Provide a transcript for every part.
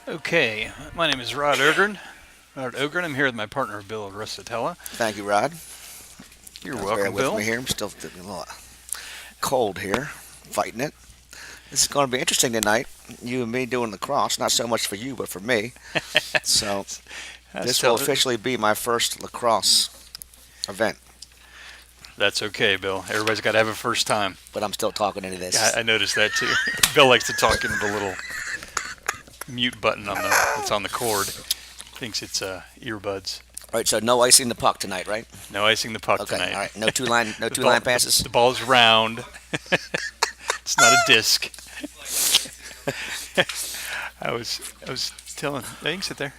Okay, my name is Rod Ogren. Rod Ogren. I'm here with my partner Bill Russatella. Thank you, Rod. You're Bear welcome, with Bill. me here. I'm still feeling a little cold here, fighting it. This is going to be interesting tonight. You and me doing lacrosse. Not so much for you, but for me. So this will Still, officially be my first lacrosse event. that's okay, Bill. Everybody's got to have a first time. But I'm still talking into Yeah, this. I noticed that too. Bill likes to talk into the little mute button that's on the cord. Thinks it's earbuds. All right. So no icing the puck tonight, right? No icing the puck Okay. tonight. All right. No two line. No The two ball, line passes. the ball is round. It's not a disc. I was telling. Hey, you can sit there.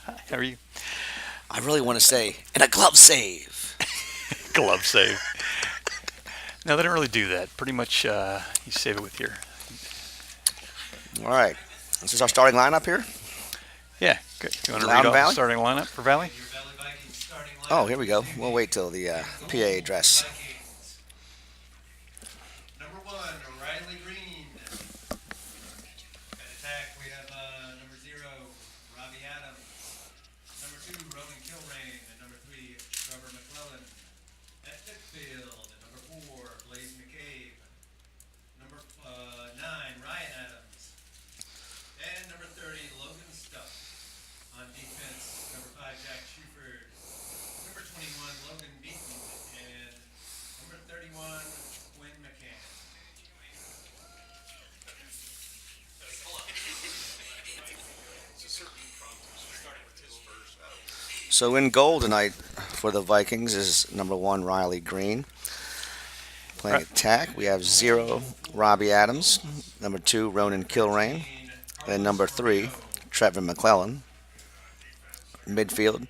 Hi, how are you? I really want to say and a glove save. Glove save. No, they don't really do that. Pretty much, you save it with your. All right. This is our starting lineup here. Yeah, good. You want to Loud read and off Valley? the starting lineup for Valley? Oh, here we go. We'll wait till the PA address. Number one, Riley Green. At attack, we have number 0, Robbie Adams. Number 2, Roman Kilrain. And number 3, Trevor McClellan. At midfield, number 4, Blaze McCabe. Number 9, Ryan Adams. And number 30, Logan Stuck. On defense, number 5, Jack Shuford. Number 21, Logan Beaton. And number 31, Quinn McCann. So in goal tonight for the Vikings is number 1, Riley Green. Playing Right. attack, we have 0, Robbie Adams. Number 2, Ronan Kilrain. And number 3, Trevor McClellan. Midfield,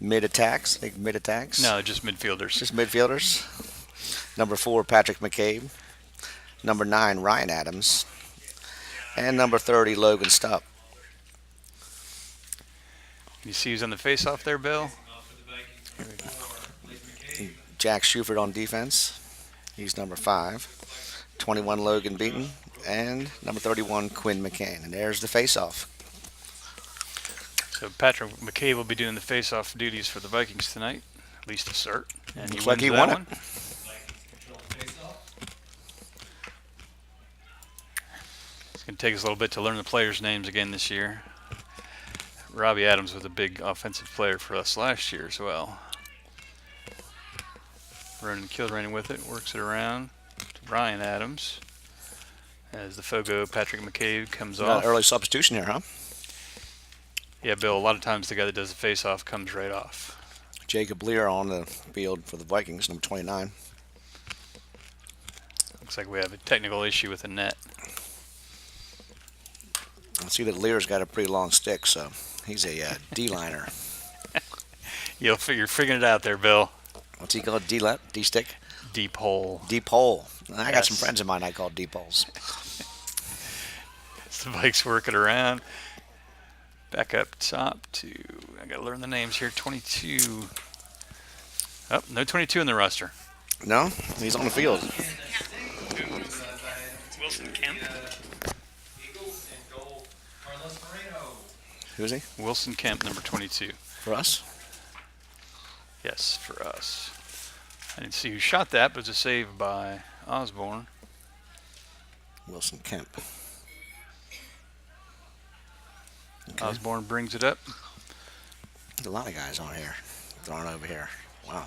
mid attacks, mid attacks. No, just midfielders. Just midfielders. Number 4, Patrick McCabe. Number 9, Ryan Adams. And number 30, Logan Stupp. You see who's on the face-off there, Bill? Jack Shuford on defense. He's number 5. 21, Logan Beaton. And number 31, Quinn McCain. And there's the face-off. So Patrick McCabe will be doing the face-off duties for the Vikings tonight, at least to start. And Looks he like wins he that won it. one. It's going to take us a little bit to learn the players' names again this year. Robbie Adams was a big offensive player for us last year as well. Ronan Kilrain with it, works it around to Ryan Adams. As the Fogo Patrick McCabe comes Not off. early substitution here, huh? Yeah, Bill, a lot of times the guy that does the face-off comes right off. Jacob Lear on the field for the Vikings, number 29. Looks like we have a technical issue with the net. I see that Lear's got a pretty long stick, so he's a D-liner. You're figuring it out there, Bill. What's he called? D-stick? Deep hole. Deep hole. I got some Yes. friends of mine I call deep holes. As the Vikes work it around. Back up top to, I got to learn the names here, 22. Oh, no 22 in the roster. No? He's on the field. Wilson Kemp. Eagles in goal, Carlos Moreno. Who's he? Wilson Kemp, number 22. For us? Yes, for us. I didn't see who shot that, but it's a save by Osbourn. Wilson Kemp. Okay. Osbourn brings it up. There's a lot of guys on here. Throwing over here. Wow.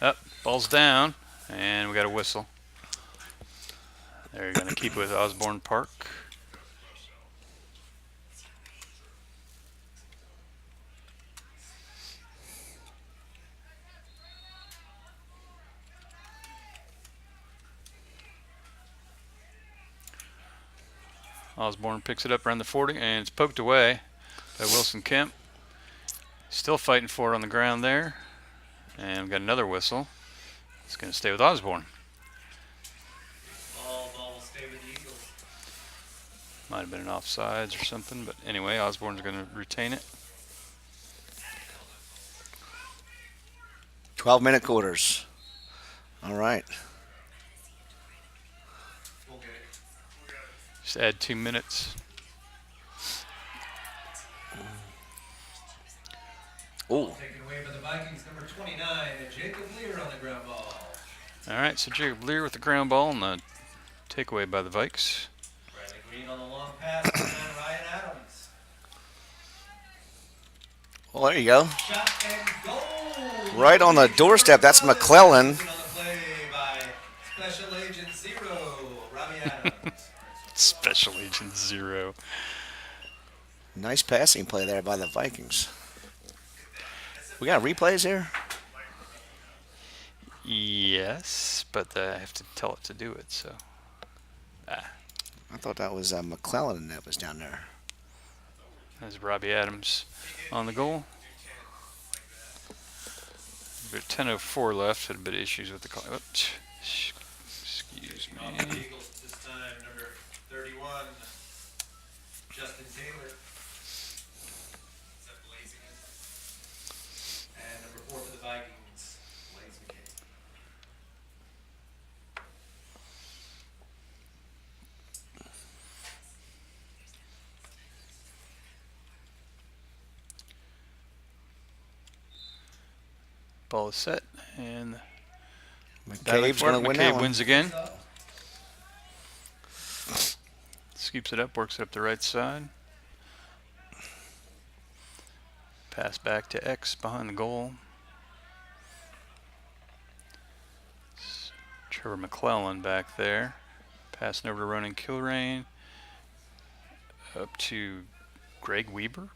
Up, ball's down, and we got a whistle. They're going to keep it with Osbourn Park. Osbourn picks it up around the 40, and it's poked away by Wilson Kemp. Still fighting for it on the ground there. And we got another whistle. It's going to stay with Osbourn. Ball will stay with the Eagles. Might have been an offsides or something, but anyway, Osbourne's going to retain it. 12-minute quarters. All right. We'll get it. Just add 2 minutes. Ooh. Taken away by the Vikings, number 29, Jacob Lear on the ground ball. All right, so Jacob Lear with the ground ball and the takeaway by the Vikes. Riley Green on the long pass, number 9, Ryan Adams. Well, there you go. Shot and goal. Right on the doorstep. That's McClellan. On the play by Special Agent Zero, Robbie Adams. Special Agent Zero. Nice passing play there by the Vikings. We got replays here? Yes, but I have to tell it to do it, so. I thought that was McClellan that was down there. There's Robbie Adams on the goal. We've got 10:04 left. Had a bit of issues with the call. Oops. Excuse On the me. Eagles this time, number 31, Justin Taylor. And number 4 for the Vikings, Blaze McCabe. Ball is set, and McCabe's going to win that McCabe one. wins again. Scoops it up, works it up the right side. Pass back to X behind the goal. Trevor McClellan back there. Passing over to Ronan Kilrain. Up to Greg Weber.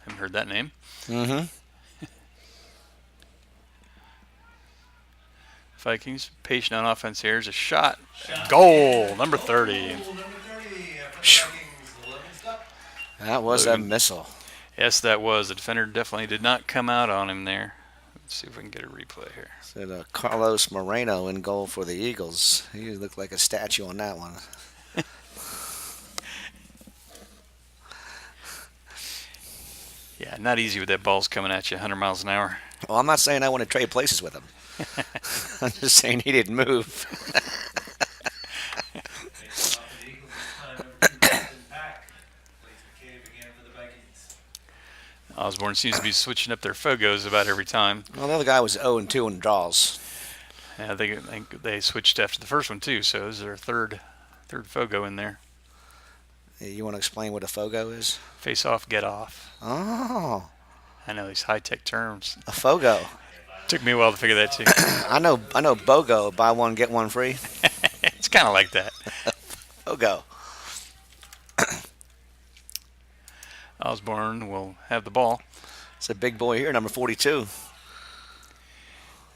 Haven't heard that name. Mm-hmm. Vikings patient on offense here. Here's a shot. Goal, number 30. Goal, number 30 for the Vikings, Logan Stuck. That was a Logan. missile. Yes, that was. The defender definitely did not come out on him there. Let's see if we can get a replay here. Said Carlos Moreno in goal for the Eagles. He looked like a statue on that one. Yeah, not easy with that ball's coming at you 100 miles an hour. Well, I'm not saying I want to trade places with him. I'm just saying he didn't move. Face off for the Eagles this time, number 2, Justin Pack. Blaze McCabe again for the Vikings. Osbourn seems to be switching up their Fogos about every time. Well, the other guy was 0-2 in draws. Yeah, I think they switched after the first one too, so this is their third Fogo in there. You want to explain what a fogo is? Face off, get off. Oh, I know these high-tech terms. a fogo. Took me a while to figure that too. I know BOGO, buy one, get one free. It's kind of like that. Fogo. Osbourn will have the ball. It's a big boy here, number 42.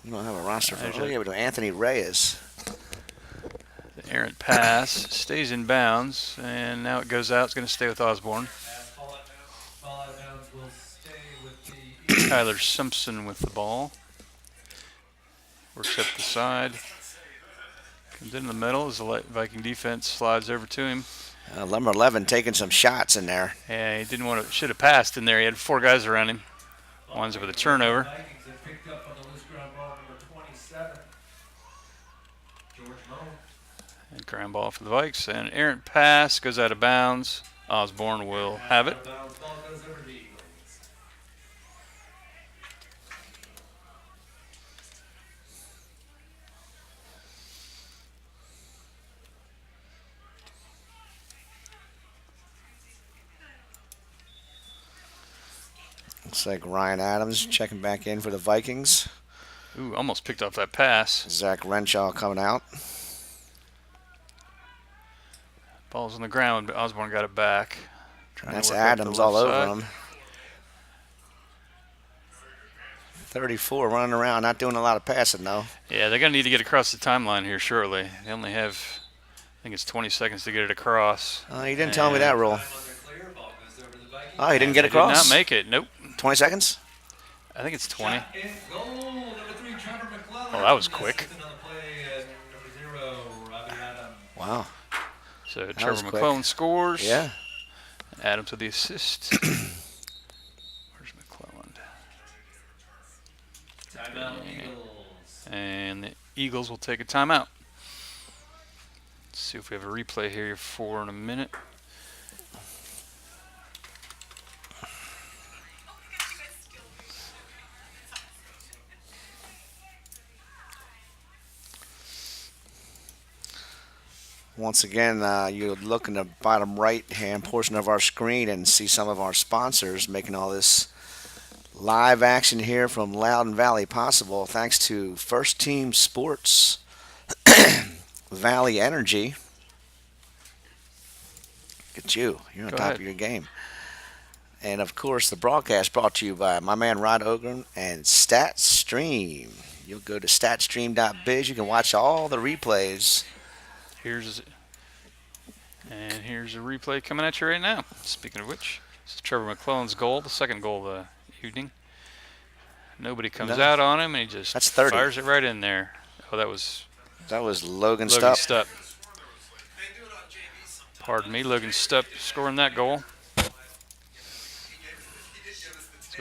You don't have a roster for There's him. Anthony Reyes. The errant pass stays in bounds, and now it goes out. It's going to stay with Osbourn. As ball out of bounds will stay with the Eagles. Tyler Simpson with the ball. Works up the side. Comes in the middle as the Viking defense slides over to him. Number 11 taking some shots in there. Yeah, he didn't want to. Should have passed in there. He had 4 guys around him. Winds up with a turnover. Vikings have picked up on the loose ground ball, number 27, George Moe. And ground ball for the Vikes. And an errant pass goes out of bounds. Osbourn will have it. Out of bounds, ball goes over to the Eagles. Looks like Ryan Adams checking back in for the Vikings. Ooh, almost picked off that pass. Zach Renshaw coming out. Ball's on the ground, but Osbourn got it back. Trying to That's work up the Adams left all over side. him. 34 running around, not doing a lot of passing though. Yeah, they're going to need to get across the timeline here shortly. They only have, I think it's 20 seconds to get it across. He didn't tell me that rule. Time under clear, ball goes over to the Vikings. Oh, he didn't get They across? did not make it. Nope. 20 seconds? I think it's 20. Shot and goal, number 3, Trevor McClellan. Oh, that was quick. Assistant on the play, and number 0, Robbie Adams. Wow. So was Trevor quick. McClellan scores. Yeah. Adams with the assist. Where's McClellan? Timeout, Eagles. And the Eagles will take a timeout. Let's see if we have a replay here for in a minute. Once again, you look in the bottom right-hand portion of our screen and see some of our sponsors making all this live action here from Loudon Valley possible, thanks to First Team Sports, Valley Energy. Look at you. You're on Go top ahead. of your game. And of course, the broadcast brought to you by my man Rod Ogren and StatStream. You'll go to statstream.biz. You can watch all the replays. Here's a replay coming at you right now. Speaking of which, this is Trevor McClellan's goal, the second goal of the evening. Nobody comes No. out on him, and he just That's 30. fires it right in there. Oh, that was Logan Logan Stupp. Stupp. Pardon me, Logan Stupp scoring that goal. So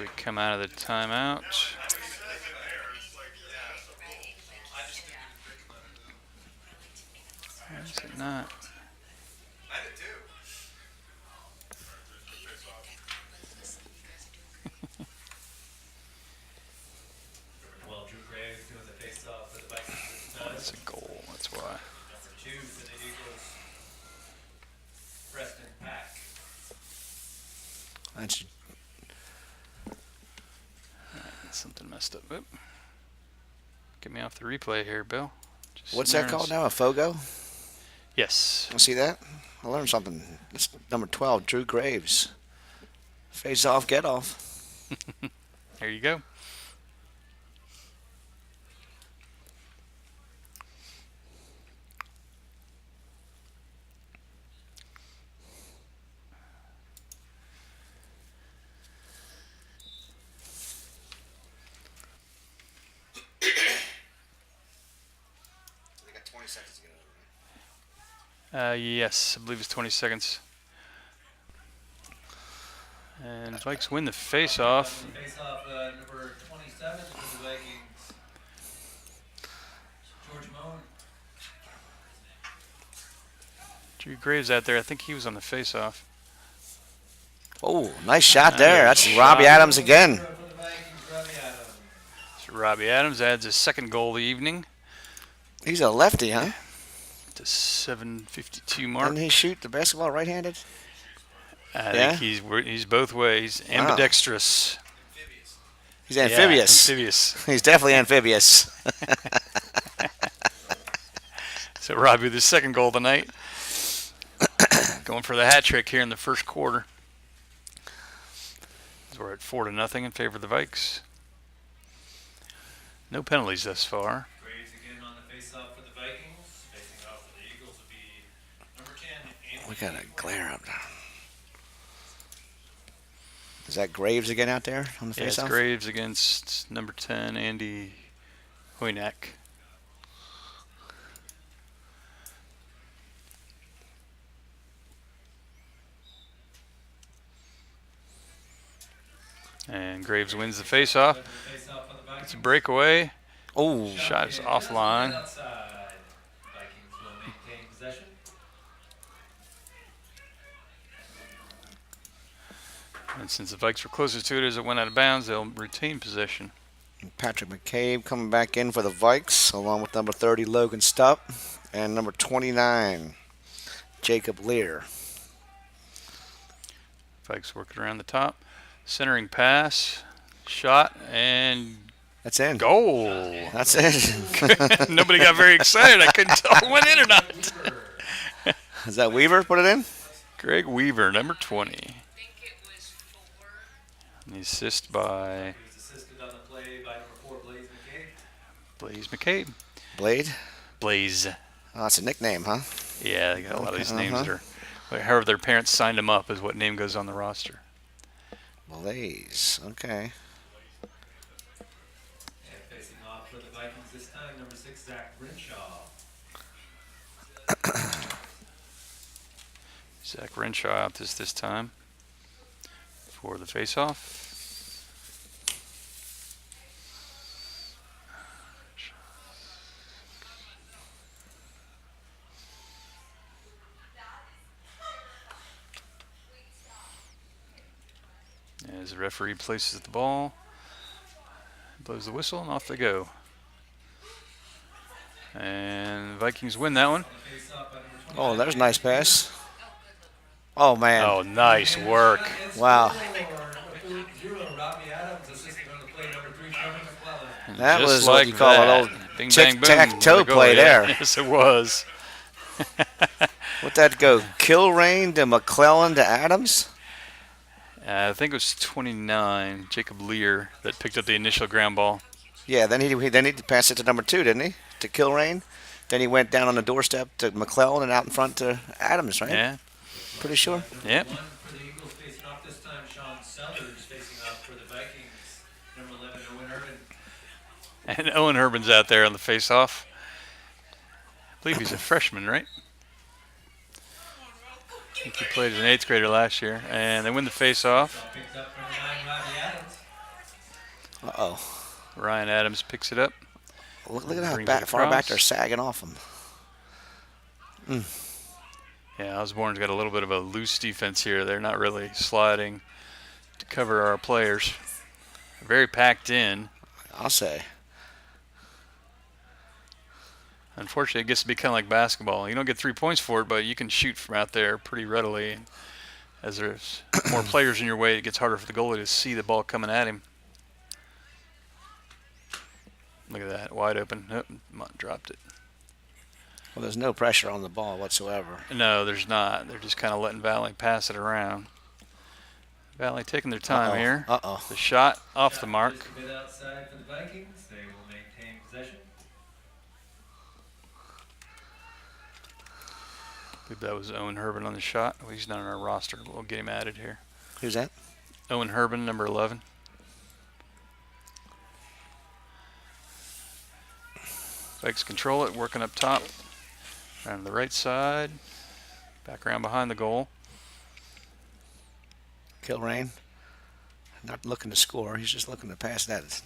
we come out of the timeout. Why is it not? I did too. Well, Drew Graves doing the face-off for the Vikings this time. That's a goal, that's why. Number 2 for the Eagles, Preston Pack. That's Something messed up. Oop. Get me off the replay here, Bill. Just What's sitting that there called and now? A Fogo? Yes. See that? I learned something. It's number 12, Drew Graves. Face off, get off. There you go. They got 20 seconds to get over. Yes, I believe it's 20 seconds. And Vikes win the face-off. Face-off number 27 for the Vikings, George Moen. Drew Graves out there. I think he was on the face-off. Oh, nice shot there. That's Shot. Robbie Adams again. For the Vikings, Robbie Adams. So Robbie Adams adds his second goal of the evening He's a lefty, huh? to 7:52 mark. Didn't he shoot the basketball right-handed? I Yeah? think he's both ways. Ambidextrous. He's Yeah, amphibious. amphibious. He's definitely amphibious. So Robbie with his second goal tonight. Going for the hat trick here in the first quarter. So we're at 4-0 in favor of the Vikes. No penalties thus far. Graves again on the face-off for the Vikings. Facing off for the Eagles will be number 10, Anthony. We got a glare up there. Is that Graves again out there on the Yeah, it's face-off? Graves against number 10, Andy Hoynak. And Graves wins the face-off. Face-off for the Vikings. It's a breakaway. Oh, Shot is Just offline. outside. Vikings will maintain possession. And since the Vikes were closer to it as it went out of bounds, they'll retain possession. Patrick McCabe coming back in for the Vikes, along with number 30, Logan Stupp, and number 29, Jacob Lear. Vikes working around the top. Centering pass. Shot and That's in. goal. That's it. Nobody got very excited. I couldn't tell if it went in or not. Is that Weaver put it in? Greg Weaver, number 20. And the assist by He was assisted on the play by number 4, Blaze McCabe. Blaze McCabe. Blade? Blaze. Oh, that's a nickname, huh? Yeah, they got a lot of these names Uh-huh. that are, however their parents signed them up is what name goes on the roster. Blaze. Okay. And facing off for the Vikings this time, number 6, Zach Renshaw. Zach Renshaw out this time for the face-off. As the referee places the ball, blows the whistle, and off they go. And the Vikings win that one. On the face-off by number Oh, there's a nice pass. Oh, man. Oh, nice work. Wow. Number 0, Robbie Adams, assistant on the play. Number 3, Trevor McClellan. That Just was what like you call a that. little Bing, bang, boom. tic-tac-toe Another goal, play yeah. there. Yes, it was. What'd that go? Kilrain to McClellan to Adams? I think it was 29, Jacob Lear, that picked up the initial ground ball. Yeah, then he passed it to number 2, didn't he? To Kilrain. Then he went down on the doorstep to McClellan and out in front to Adams, right? Yeah. Pretty sure. Yep. One for the Eagles facing off this time. Sean Sellers facing off for the Vikings. Number 11, Owen Urban. And Owen Urban's out there on the face-off. I believe he's a freshman, right? I think he played as an 8th grader last year. And they win the face-off. Picked up from 9, Robbie Adams. Uh-oh. Ryan Adams picks it up. Look at how Brings it far back across. they're sagging off him. Yeah, Osbourne's got a little bit of a loose defense here. They're not really sliding to cover our players. Very packed in. I'll say. Unfortunately, it gets to be kind of like basketball. You don't get 3 points for it, but you can shoot from out there pretty readily. And as there's more players in your way, it gets harder for the goalie to see the ball coming at him. Look at that, wide open. Oh, dropped it. Well, there's no pressure on the ball whatsoever. No, there's not. They're just kind of letting Valley pass it around. Valley taking their time here. Uh-oh. The shot off the mark. Just a bit outside for the Vikings. They will maintain possession. I believe that was Owen Herbin on the shot. Well, he's not on our roster, but we'll get him added here. Who's that? Owen Herbin, number 11. Vikes control it, working up top. Around the right side. Back around behind the goal. Kilrain. Not looking to score. He's just looking to pass that.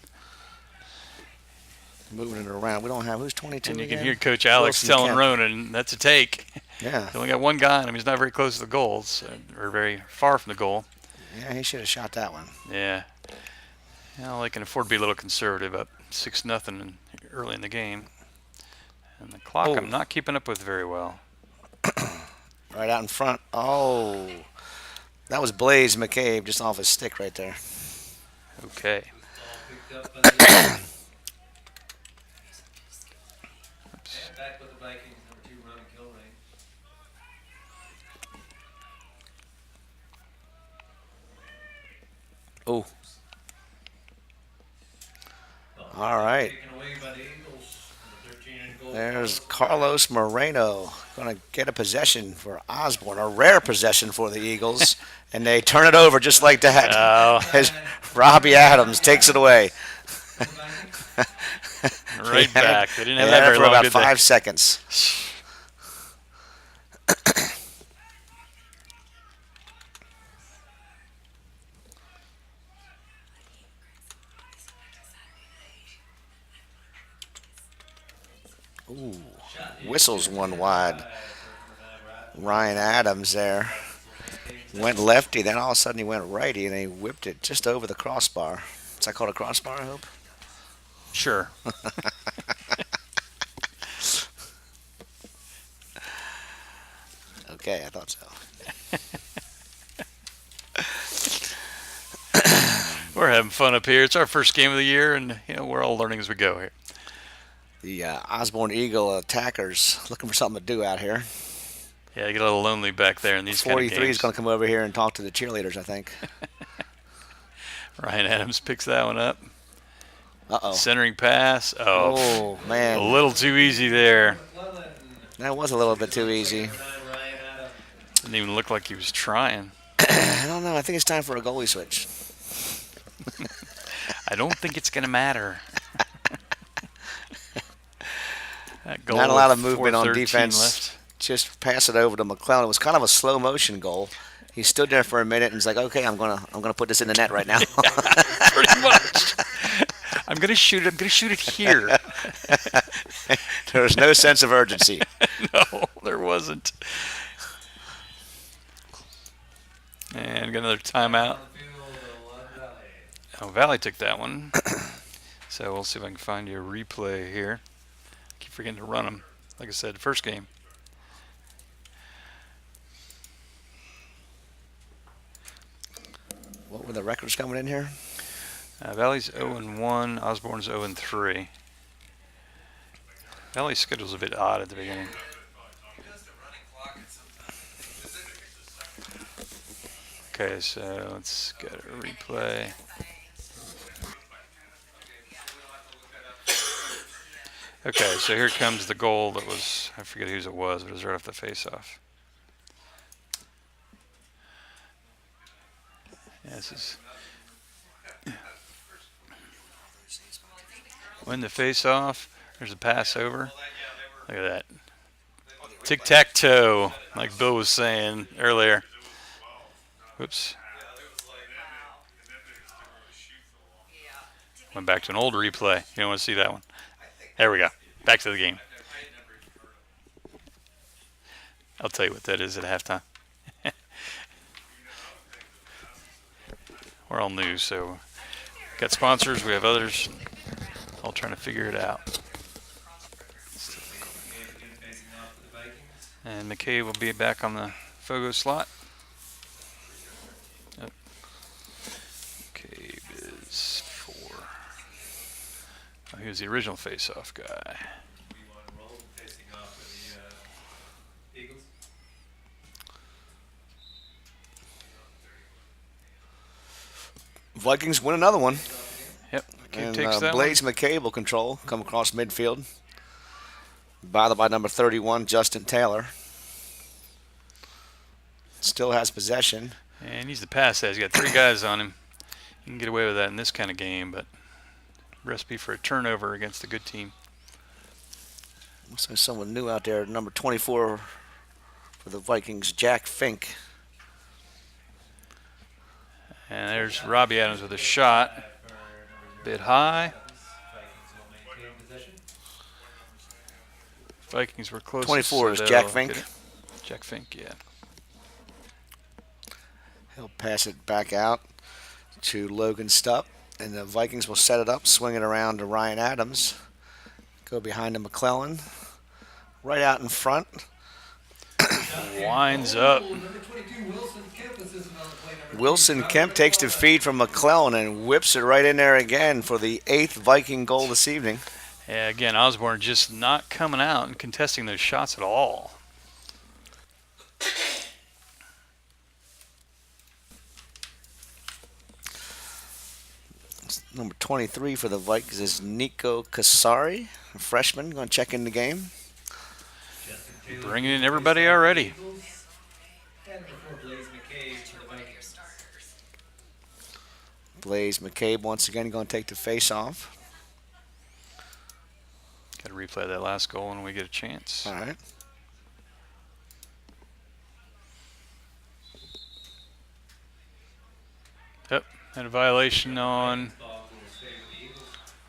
Moving it around. We don't have who's 22 And you again? can hear Coach Alex Wilson telling Kemp. Ronan, that's a take. Yeah. He only got one guy on him. He's not very close to the goals, or very far from the goal. Yeah, he should have shot that one. Yeah. Well, they can afford to be a little conservative, up 6-0 early in the game. And the clock Oh. I'm not keeping up with very well. Right out in front. Oh. That was Blaze McCabe just off his stick right there. Okay. Ball picked up by the Eagles. Oops. And back with the Vikings. Number 2, Ronan Kilrain. Oh. Ball All right. taken away by the Eagles. Number 13 in goal. There's Carlos Moreno going to get a possession for Osbourne, a rare possession for the Eagles, and they turn it over just like that. Oh, As Robbie Adams takes it away. For the Vikings. right back. They didn't have They that had it very for long, about did they? 5 seconds. Ooh, whistles one wide. Ryan Adams there went lefty, then all of a sudden he went righty, and he whipped it just over the crossbar. Is that called a crossbar, I hope? Sure. Okay, I thought so. We're having fun up here. It's our first game of the year, and we're all learning as we go here. The Osbourne Eagle attackers looking for something to do out here. Yeah, you get a little lonely back there in these kind of 43 games. is going to come over here and talk to the cheerleaders, I think. Ryan Adams picks that one up. Uh-oh. Centering pass. Oh, Oh, a man. little too easy there. McClellan. That was a little bit too easy. Number 9, Ryan Adams. Didn't even look like he was trying. I don't know. I think it's time for a goalie switch. I don't think it's going to matter. That goal Not a lot with of movement on 4:13 defense. left. Just pass it over to McClellan. It was kind of a slow motion goal. He stood there for a minute and was like, "Okay, I'm gonna put this in the net right now." Pretty much. I'm going to shoot it. I'm going to shoot it here. There was no sense of urgency. No, there wasn't. And got another timeout. On the field, Valley. Oh, Valley took that one. So we'll see if I can find you a replay here. Keep forgetting to run them. Like I said, first game. What were the records coming in here? Valley's 0-1, Osbourne's 0-3. Valley's schedule's a bit odd at the beginning. Okay, so let's get a replay. Okay, so here comes the goal that was, I forget whose it was, but it was right off the face-off. Yeah, this is win the face-off. There's a pass over. Look at that. Tic-tac-toe, like Bill was saying earlier. Whoops. Went back to an old replay. You don't want to see that one. There we go. Back to the game. I'll tell you what that is at halftime. We're all new, so got sponsors. We have others. All trying to figure it out. And McKay will be back on the Fogo slot. Yep. McCabe is 4. Oh, he was the original face-off guy. Vikings win another one. Yep. McCabe And takes that Blaze one. McCabe will control, come across midfield. Bothered by number 31, Justin Taylor. Still has possession. And he's the pass he's got 3 guys on him. You can get away with that in this kind of game, but recipe for a turnover against a good team. Looks like someone new out there, number 24 for the Vikings, Jack Fink. And there's Robbie Adams with a shot. Bit high. Vikings were close. 24 is Jack Fink. Jack Fink, yeah. He'll pass it back out to Logan Stupp. And the Vikings will set it up, swing it around to Ryan Adams. Go behind to McClellan. Right out in front. Winds up. Wilson Kemp takes the feed from McClellan and whips it right in there again for the 8th Viking goal this evening. Yeah, again, Osbourn just not coming out and contesting those shots at all. Number 23 for the Vikings is Nico Kasari, a freshman, going to check in the game. Bringing in everybody already. Blaze McCabe once again going to take the face off. Got to replay that last goal when we get a chance. All right. Yep, had a violation on.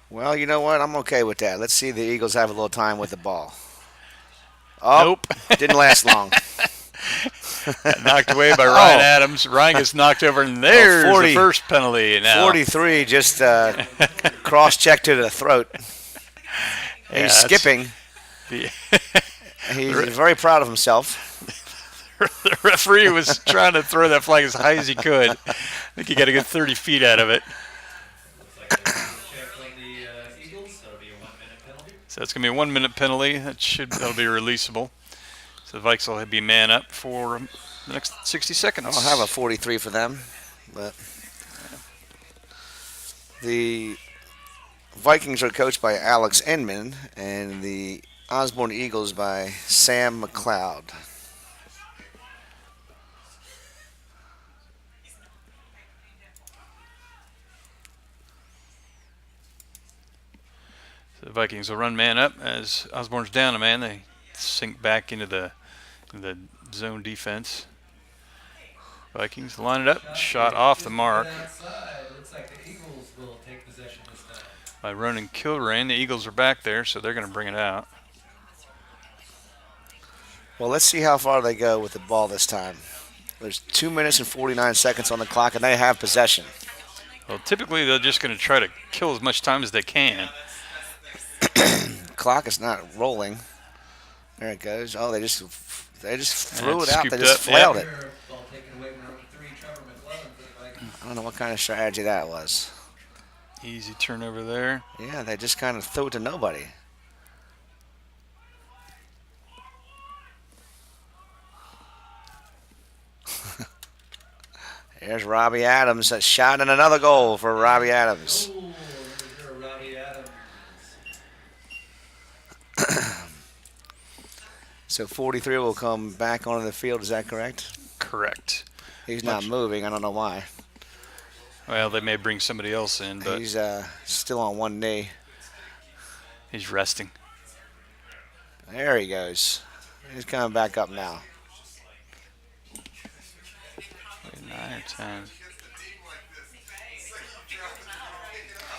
Well, you know what? I'm okay with that. Let's see the Eagles have a little time with the ball. Oh, Nope. Didn't last long. Got knocked away by Ryan Adams. Ryan gets knocked over, and there's 40 the first penalty now. 43 just cross-check to the throat. Yeah, He's skipping. The, He's very proud of himself. the referee was trying to throw that flag as high as he could. I think he got a good 30 feet out of it. So it's going to be a 1-minute penalty. That'll be releasable. So the Vikes will be man up for the next 60 seconds. I'll have a 43 for them, but the Vikings are coached by Alex Enman and the Osbourn Eagles by Sam McLeod. So the Vikings will run man up as Osbourne's down a man. They sink back into the zone defense. Vikings line it up, shot off the mark by Ronan Kilrain. The Eagles are back there, so they're going to bring it out. Well, let's see how far they go with the ball this time. There's 2 minutes and 49 seconds on the clock, and they have possession. Well, typically they're just going to try to kill as much time as they can. Clock is not rolling. There it goes. Oh, they just threw it out. They scooped just up, flailed yeah. it. I don't know what kind of strategy that was. Easy turnover there. Yeah, they just kind of threw it to nobody. There's Robbie Adams. A shot and another goal for Robbie Adams. Oh, number 0, Robbie Adams. So 43 will come back onto the field. Is that correct? Correct. He's not moving. I don't know why. Well, they may bring somebody else in, but He's still on one knee. he's resting. There he goes. He's coming back up now. Wait, 9 or 10.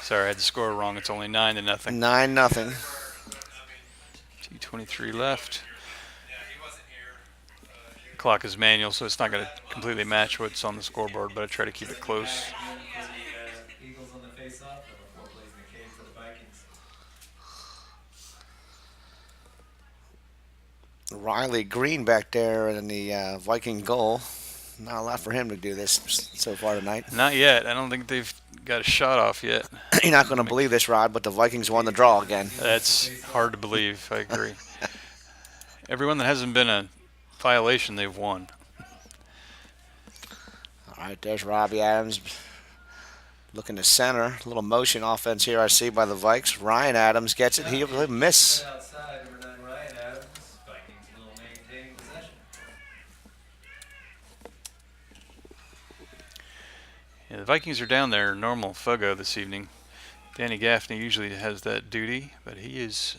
Sorry, I had the score wrong. It's only 9-0. 9-0. 2:23 left. Clock is manual, so it's not going to completely match what's on the scoreboard, but I try to keep it close. Eagles on the face-off. Number 4 plays McCabe for the Vikings. Riley Green back there in the Viking goal. Not a lot for him to do this so far tonight. Not yet. I don't think they've got a shot off yet. You're not going to believe this, Rod, but the Vikings won the draw again. That's hard to believe. I agree. Everyone that hasn't been a violation, they've won. All right, there's Robbie Adams looking to center. A little motion offense here I see by the Vikes. Ryan Adams gets it. He'll miss. Outside, number 9, Ryan Adams. Vikings will maintain possession. Yeah, the Vikings are down their normal Fogo this evening. Danny Gaffney usually has that duty, but he is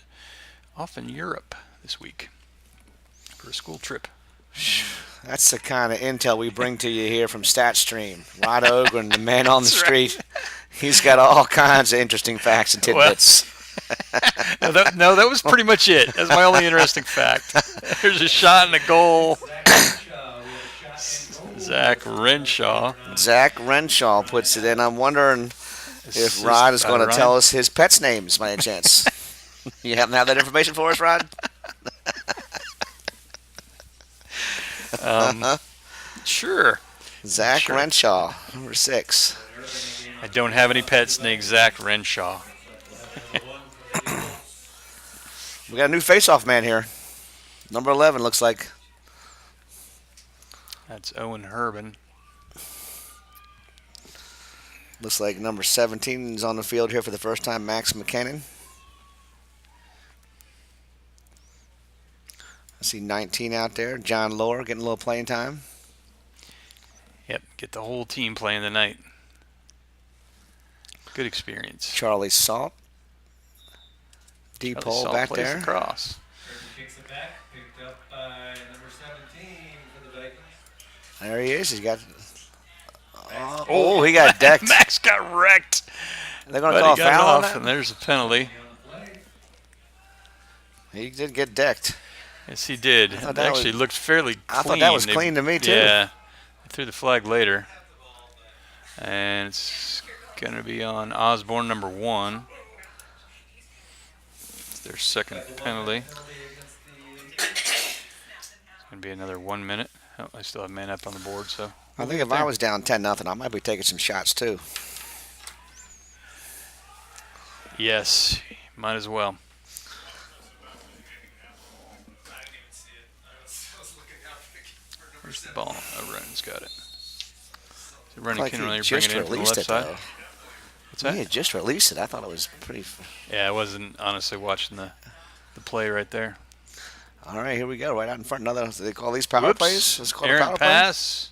off in Europe this week for a school trip. That's the kind of intel we bring to you here from StatStream. Rod Ogren, the man on the street. He's got all kinds of interesting facts and tidbits. No, that was pretty much it. That's my only interesting fact. There's a shot and a goal. Zach Renshaw. Zach Renshaw puts it in. I'm wondering if Rod is going to tell us his pets' names by any chance. You happen to have that information for us, Rod? Sure. Zach Sure. Renshaw, number 6. I don't have any pets named Zach Renshaw. We got a new face-off man here. Number 11 looks like. That's Owen Herbin. Looks like number 17 is on the field here for the first time, Max McKinnon. I see 19 out there. John Lohr getting a little playing time. Yep, get the whole team playing tonight. Good experience. Charlie Salt. Deep hole back plays there. Across. Kicks it back. Picked up by number 17 for the Vikings. There he is. He's got. Oh, he got decked. Max got wrecked. They're going But to call a he got foul on off, that? and there's a penalty. He did get decked. Yes, he did. thought It that actually was- looked fairly clean. I thought that was clean to me, too. Yeah. They threw the flag later. And it's going to be on Osbourn, number 1. It's their second penalty. It's going to be another 1 minute. Oh, I still have man up on the board, so. I think if I was down 10-0, I might be taking some shots, too. Yes, might as well. Where's the ball? Oh, Ronan's got it. So Ronan Like can he really bring just it in from the released left it, side. though. What's He that? had just released it. I thought it was pretty. Yeah, I wasn't honestly watching the play right there. All right, here we go. Right out in front. Another. Do they call these power Whoops. plays? Let's call it Errant power play. pass.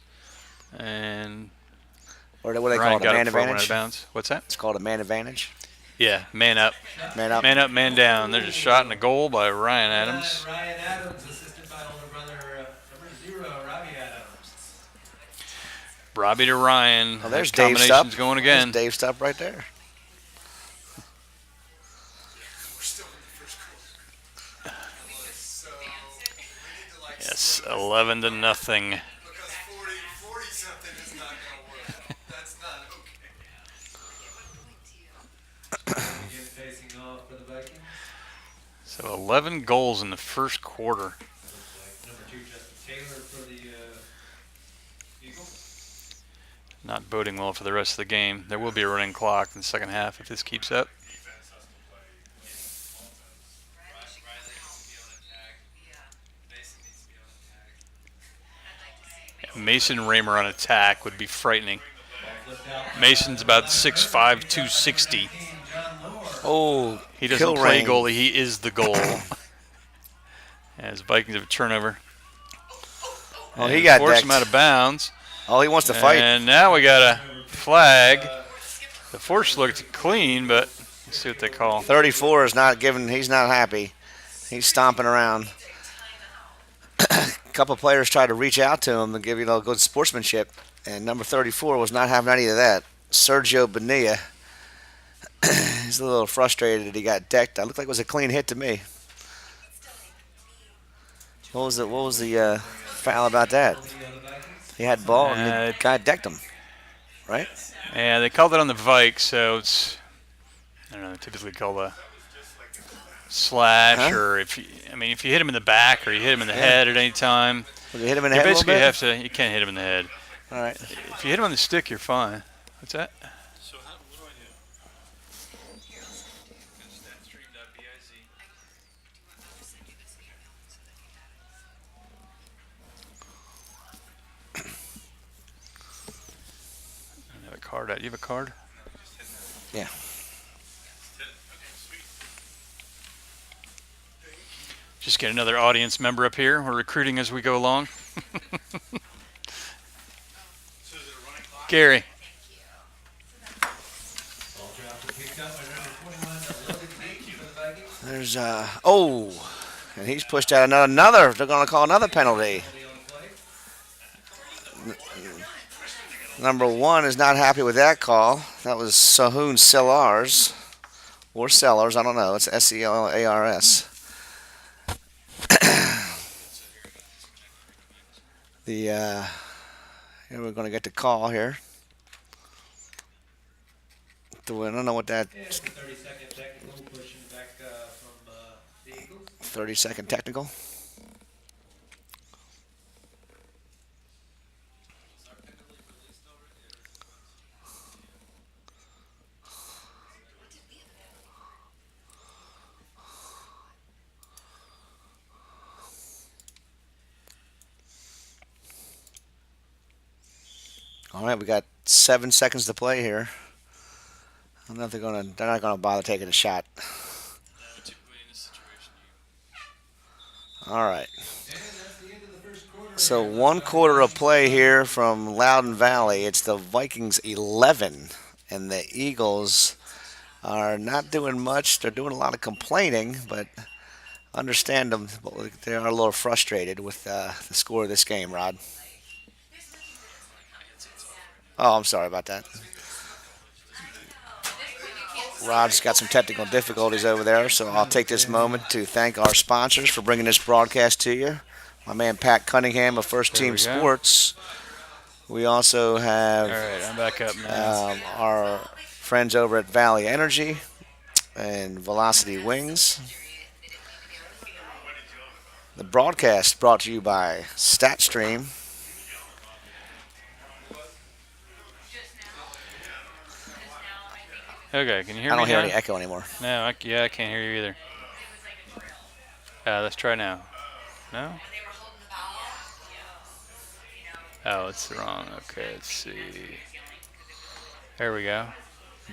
And Or what do they Ryan call it? A got man it before it went out advantage? of bounds. What's that? It's called a man advantage. Yeah, man up. Man up. Man up, man down. There's a shot and a goal by Ryan Adams. Ryan Adams, assisted by older brother number 0, Robbie Adams. Robbie to Ryan. Oh, there's The Dave Stupp. combination's going again. There's Dave Stupp right there. Yes, 11-0. Because 40 something is not going to work. That's not okay. Again, facing off for the Vikings. So 11 goals in the first quarter. Number 2, Justin Taylor for the Eagles. Not boding well for the rest of the game. There will be a running clock in the second half if this keeps up. Mason Raymer on attack would be frightening. Mason's about 6'5", 260. Oh, He doesn't play Kilrain. goalie. He is the goal. As Vikings have a turnover. Oh, he got forced decked. him out of bounds. Oh, he wants to fight. And now we got a flag. The force looked clean, but let's see what they call. 34 is not giving. He's not happy. He's stomping around. A couple players tried to reach out to him and give good sportsmanship, and number 34 was not having any of that. Sergio Bonilla. He's a little frustrated that he got decked. That looked like it was a clean hit to me. What was the foul about that? He had ball and the guy decked him, right? Yeah, they called it on the Vikes, so it's, I don't know, typically called a slash, or if you hit him in the back or you hit him in the head at any time, Did you hit him in the you head a basically little have to. You can't hit him in the head. All right. If you hit him on the stick, you're fine. What's that? So what do I do? I have a card out. You have a card? Yeah. Just get another audience member up here. We're recruiting as we go along. Gary. There's and he's pushed out another. They're going to call another penalty. Number 1 is not happy with that call. That was Sahun Sellars. Or Sellers, I don't know. It's Sellars. Here we're going to get the call here. I don't know what that. 30-second technical pushing back from the Eagles. 30-second technical. All right, we got 7 seconds to play here. I don't know if they're not gonna bother taking a shot. All right. So 1 quarter of play here from Loudoun Valley. It's the Vikings 11, and the Eagles are not doing much. They're doing a lot of complaining, but understand them. They are a little frustrated with the score of this game, Rod. Oh, I'm sorry about that. Rod's got some technical difficulties over there, so I'll take this moment to thank our sponsors for bringing this broadcast to you. My man Pat Cunningham of First Team Sports. We also have All right, I'm back up now. Our friends over at Valley Energy and Velocity Wings. The broadcast brought to you by StatStream. Okay, can you hear me I don't hear now? any echo anymore. No, I can't hear you either. Let's try now. No? Oh, it's wrong. Okay, let's see. There we go.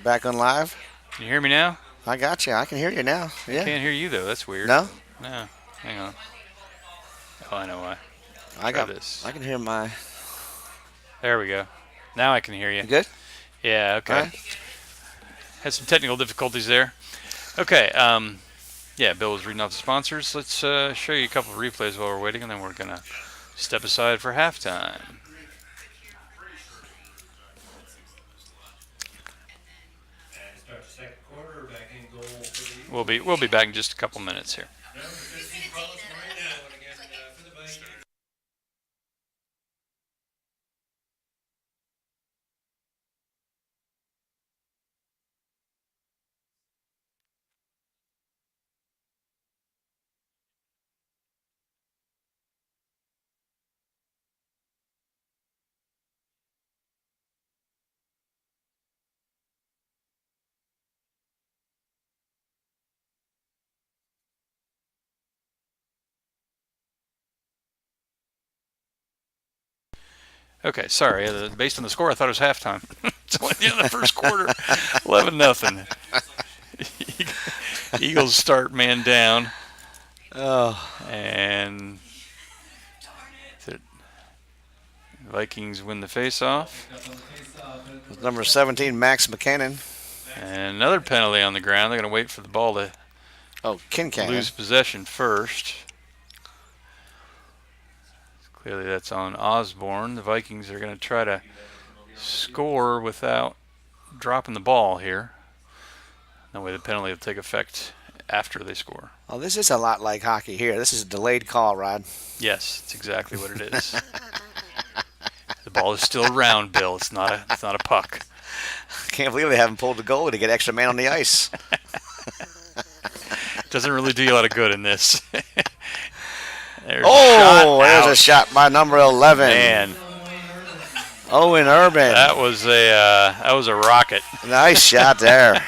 Back on live? Can you hear me now? I got you. I can hear you now. Yeah. I can't hear you, though. That's weird. No? No. Hang on. Oh, I know why. I got this. I can hear my. There we go. Now I can hear you. You good? Yeah, okay. All right. Had some technical difficulties there. Okay, yeah, Bill was reading off the sponsors. Let's show you a couple of replays while we're waiting, and then we're going to step aside for halftime. We'll be back in just a couple minutes here. Okay, sorry. Based on the score, I thought it was halftime. It's only the end of the first quarter. 11-0. Eagles start man down. Oh, And the Vikings win the face-off. number 17, Max McCannon. And another penalty on the ground. They're going to wait for the ball to Oh, Kincannon. lose possession first. Clearly that's on Osbourn. The Vikings are going to try to score without dropping the ball here. That way the penalty will take effect after they score. Oh, this is a lot like hockey here. This is a delayed call, Rod. Yes, it's exactly what it is. The ball is still around, Bill. It's not a puck. Can't believe they haven't pulled the goalie to get extra man on the ice. Doesn't really do you a lot of good in this. There's There's a shot by number 11. Man, Owen Urban. that was a rocket. Nice shot there.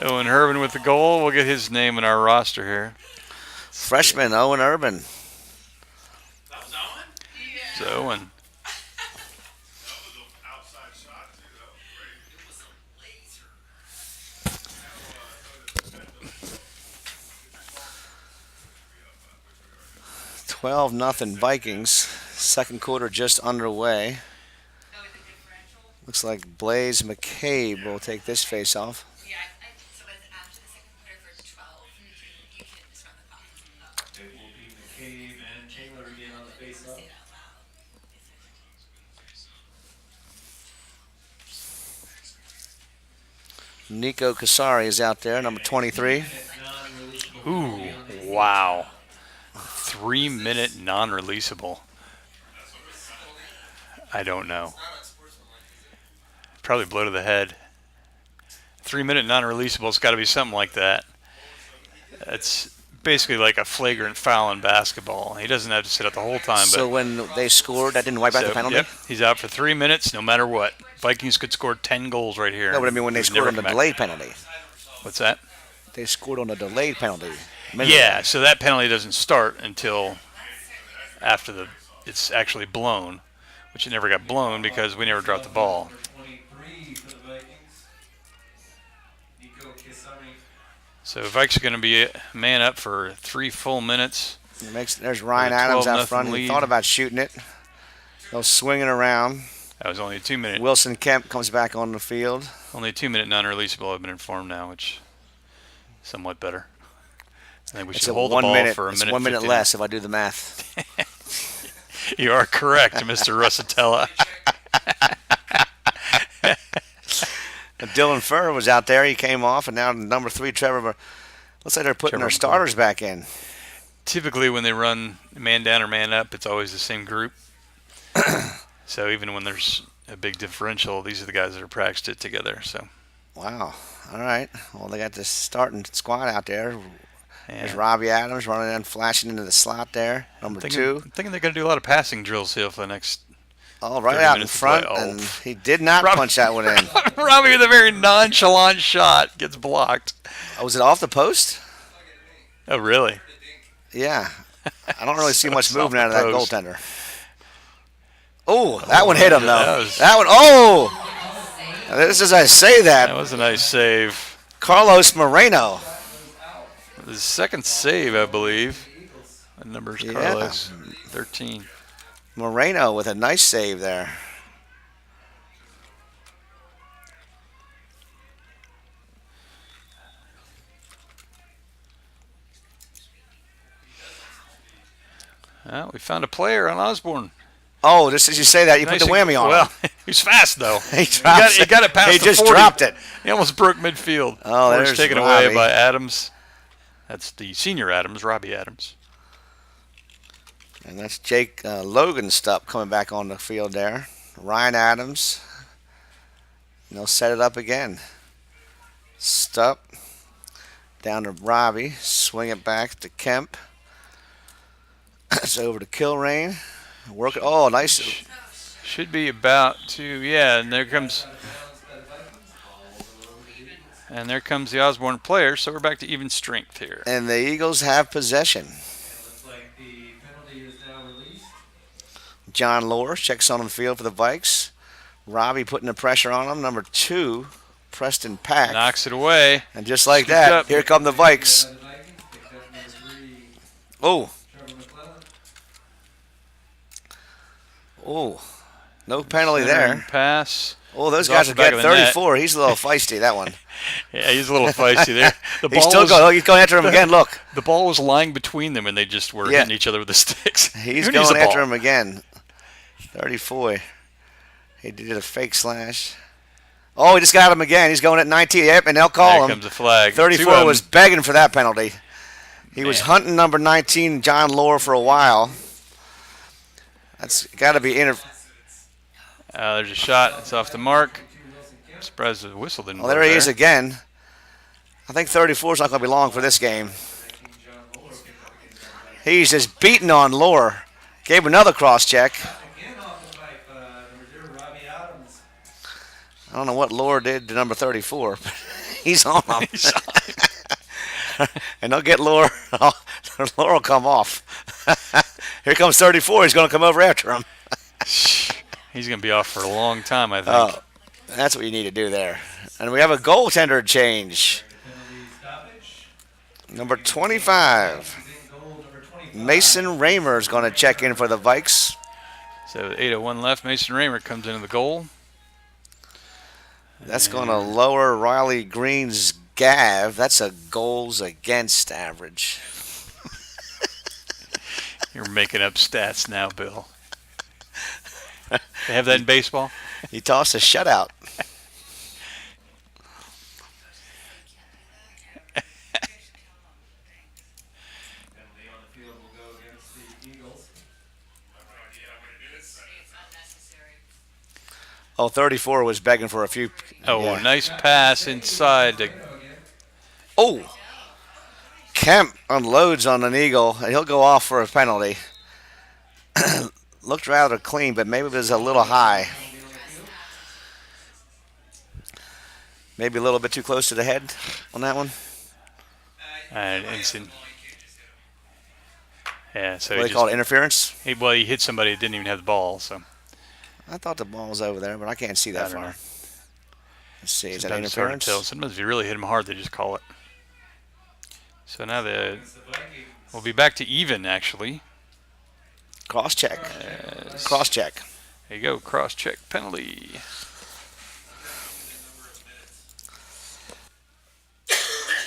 Owen Herman with the goal. We'll get his name in our roster here. Freshman Owen Urban. So Owen. 12-0 Vikings. Second quarter just underway. Looks like Blaze McCabe will take this face off. Yeah, so it's after the second quarter for 12. You can just run the clock. It will be McCabe and Taylor again on the face-off. Say it out loud. Nico Casari is out there, number 23. Ooh, wow. 3-minute non-releasable. I don't know. Probably blow to the head. 3-minute non-releasable. It's got to be something like that. It's basically like a flagrant foul in basketball. He doesn't have to sit out the whole time. So but when they scored, that didn't wipe out the penalty? Yep, he's out for 3 minutes, no matter what. Vikings could score 10 goals right here. No, but I mean when they Would scored never on the come back. delayed penalty. What's that? They scored on a delayed penalty. Yeah, so that penalty doesn't start until after it's actually blown, which it never got blown because we never dropped the ball. 23 for the Vikings. Nico Kisari. So Vikes are going to be man up for 3 full minutes. There's Ryan With a Adams out 12-0 front. He lead. thought about shooting it. They'll swing it around. That was only a 2-minute, Wilson Kemp comes back on the field. only a 2-minute non-releasable. I've been informed now, which is somewhat better. I think we It's should a hold the 1 ball minute. for a It's minute. 1 minute 59. less if I do the math. You are correct, Mr. Russatella. Dylan Furr was out there. He came off, and now number 3, Trevor. Looks like they're putting Trevor their starters back in. Typically, when they run man down or man up, it's always the same group. So even when there's a big differential, these are the guys that are practiced it together. So Wow. All right. Well, they got this starting squad out there. There's yeah. Robbie Adams running in, flashing into the slot there. Number 2. I'm thinking they're going to do a lot of passing drills here for the next. All right 30 out in minutes to front, play. Oh. and he did not Rob- punch that one in. Robbie with a very nonchalant shot gets blocked. Oh, was it off the post? Oh, really? Yeah. I don't really see So much it's off movement out of the that post. goaltender. Oh, that one hit him, though. That That one, oh! This is, I say That that, was a nice save. Carlos Moreno. His second save, I believe. That number's Yeah. Carlos. 13. Moreno with a nice save there. Well, we found a player on Osbourne. Oh, just as you say that, you Nice put the whammy on Well, him. he's fast, though. He drops He got it past He the just 40. dropped it. He almost broke midfield. Oh, Before it's there's taken away Robbie. by Adams. That's the senior Adams, Robbie Adams. And that's Jake Logan Stupp coming back on the field there. Ryan Adams. And they'll set it up again. Stupp. Down to Robbie. Swing it back to Kemp. It's over to Kilrain. Work it. Oh, nice. Should be about to, yeah, and there comes the Osbourne player, so we're back to even strength here. And the Eagles have possession. Looks like the penalty is now released. John Lohr checks on the field for the Vikes. Robbie putting the pressure on him. Number 2, Preston Pack. Knocks it away. And just like Scooped that, up. here come the Vikes. The Vikings picked up number 3, Oh, Trevor McClellan. oh. No penalty Centering there. Pass. Oh, those He's off guys the will back get of the net. 34. He's a little feisty, that one. Yeah, he's a little feisty there. The He's ball still was, going. He's going after him again. Look, the ball was lying between them, and they just were Yeah. hitting each other with the sticks. he's Who needs going the after ball? him again. 34. He did a fake slash. Oh, he just got him again. He's going at 19. Yep, and they'll call There him. comes the flag. 34 was begging for that penalty. He was hunting number 19, John Lohr, for a while. That's got to be There's a shot. It's off the mark. I'm surprised the whistle didn't Oh, blow there he is again. I think 34 is not going to be long for this game. He's just beating on Lohr. Gave him another cross check. Again off the pipe, number 0, Robbie Adams. I don't know what Lohr did to number 34, but he's on him. And they'll get Lohr. Lohr will come off. Here comes 34. He's going to come over after him. He's going to be off for a long time, I think. Oh, that's what you need to do there. And we have a goaltender change. Penalty stoppage. Number 25. In goal, number 25. Mason Raymer is going to check in for the Vikes. So 8:01 left. Mason Raymer comes into the goal. That's going to lower Riley Green's Gav. That's a goals against average. You're making up stats now, Bill. They have that in baseball? He tossed a shutout. Penalty on the field will go against the Eagles. It's unnecessary. Oh, 34 was begging for a few. Oh, Yeah. nice pass inside. Oh, Kemp unloads on an Eagle, and he'll go off for a penalty. Looked rather clean, but maybe it was a little high. Maybe a little bit too close to the head on that one. Instant. Yeah, so What do they call it, interference? he hit somebody that didn't even have the ball. So I thought the ball was over there, but I can't see I that don't far. know. Let's see, is that Sometimes it's hard to interference? tell. Sometimes if you really hit them hard, they just call it. So now Against the Vikings. we'll be back to even, actually. Cross check. Yes. Cross check. There you go, cross-check penalty.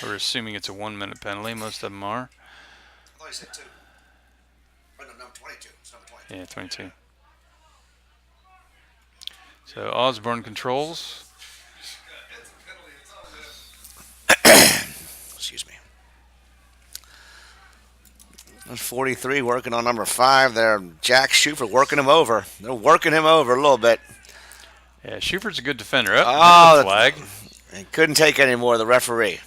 We're assuming it's a 1-minute penalty. Most of them are. I thought you said 2. Oh, no, number 22. It's number 22. Yeah, 22. So Osbourn controls. Excuse me. There's 43 working on number 5 there. Jack Schufer working him over. They're working him over a little bit. Yeah, Schufert's a good defender. Oh, Oh, there's the flag. He couldn't take any more, the referee.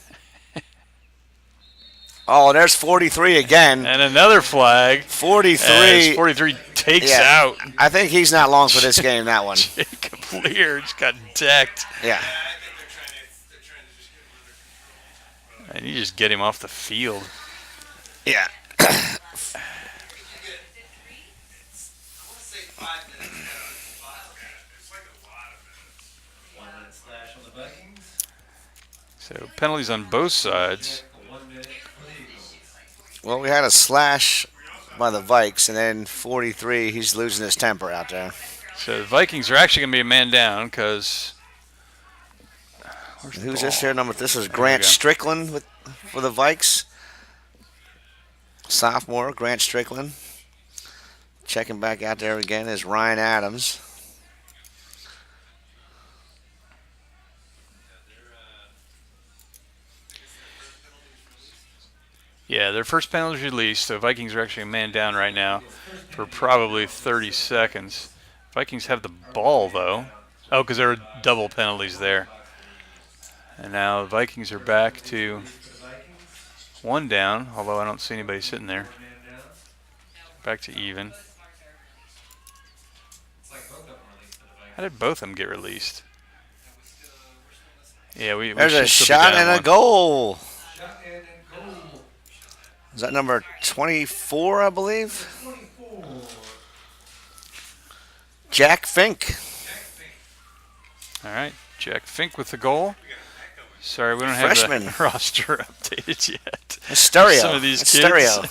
Oh, there's 43 again. And another flag. 43. As 43 takes Yeah. out. I think he's not long for this game, that one. Jacob Lear just got decked. Yeah. And you just get him off the field. Yeah. One-minute slash on the Vikings. So penalties on both sides. 1 minute for the Eagles. Well, we had a slash by the Vikes, and then 43, he's losing his temper out there. So the Vikings are actually going to be a man down because. Who's this here? This is we Grant go. Strickland for the Vikes. Sophomore, Grant Strickland. Checking back out there again is Ryan Adams. Yeah, their first penalty released. So Vikings are actually a man down right now for probably 30 seconds. Vikings have the ball, though. Oh, because there are double penalties there. And now the Vikings are back to one down, although I don't see anybody sitting there. Back to even. How did both of them get released? Yeah, we There's should a still be shot down and a one. goal. Shot and a goal. Is that number 24, I believe? 24. Jack Fink. Jack Fink. All right, Jack Fink with the goal. Sorry, we don't have Freshman. the roster updated yet. It's stereo. Some of these It's kids. stereo. No,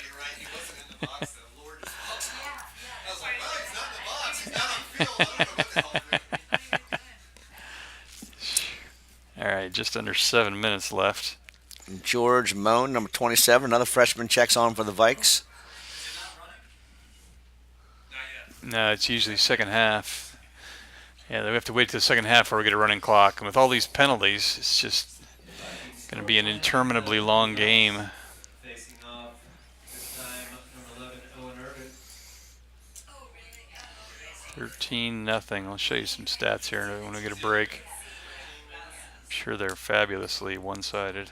you're right. He wasn't in the box. The Lord. I was like, well, he's not in the box. He's not on the field. I don't know what the hell we're doing. All right, just under 7 minutes left. George Moan, number 27, another freshman, checks on for the Vikes. No, it's usually second half. Yeah, we have to wait till the second half before we get a running clock. And with all these penalties, it's just going to be an interminably long game. Facing off this time, number 11, Owen Urban. 13-0. I'll show you some stats here when we get a break. I'm sure they're fabulously one-sided.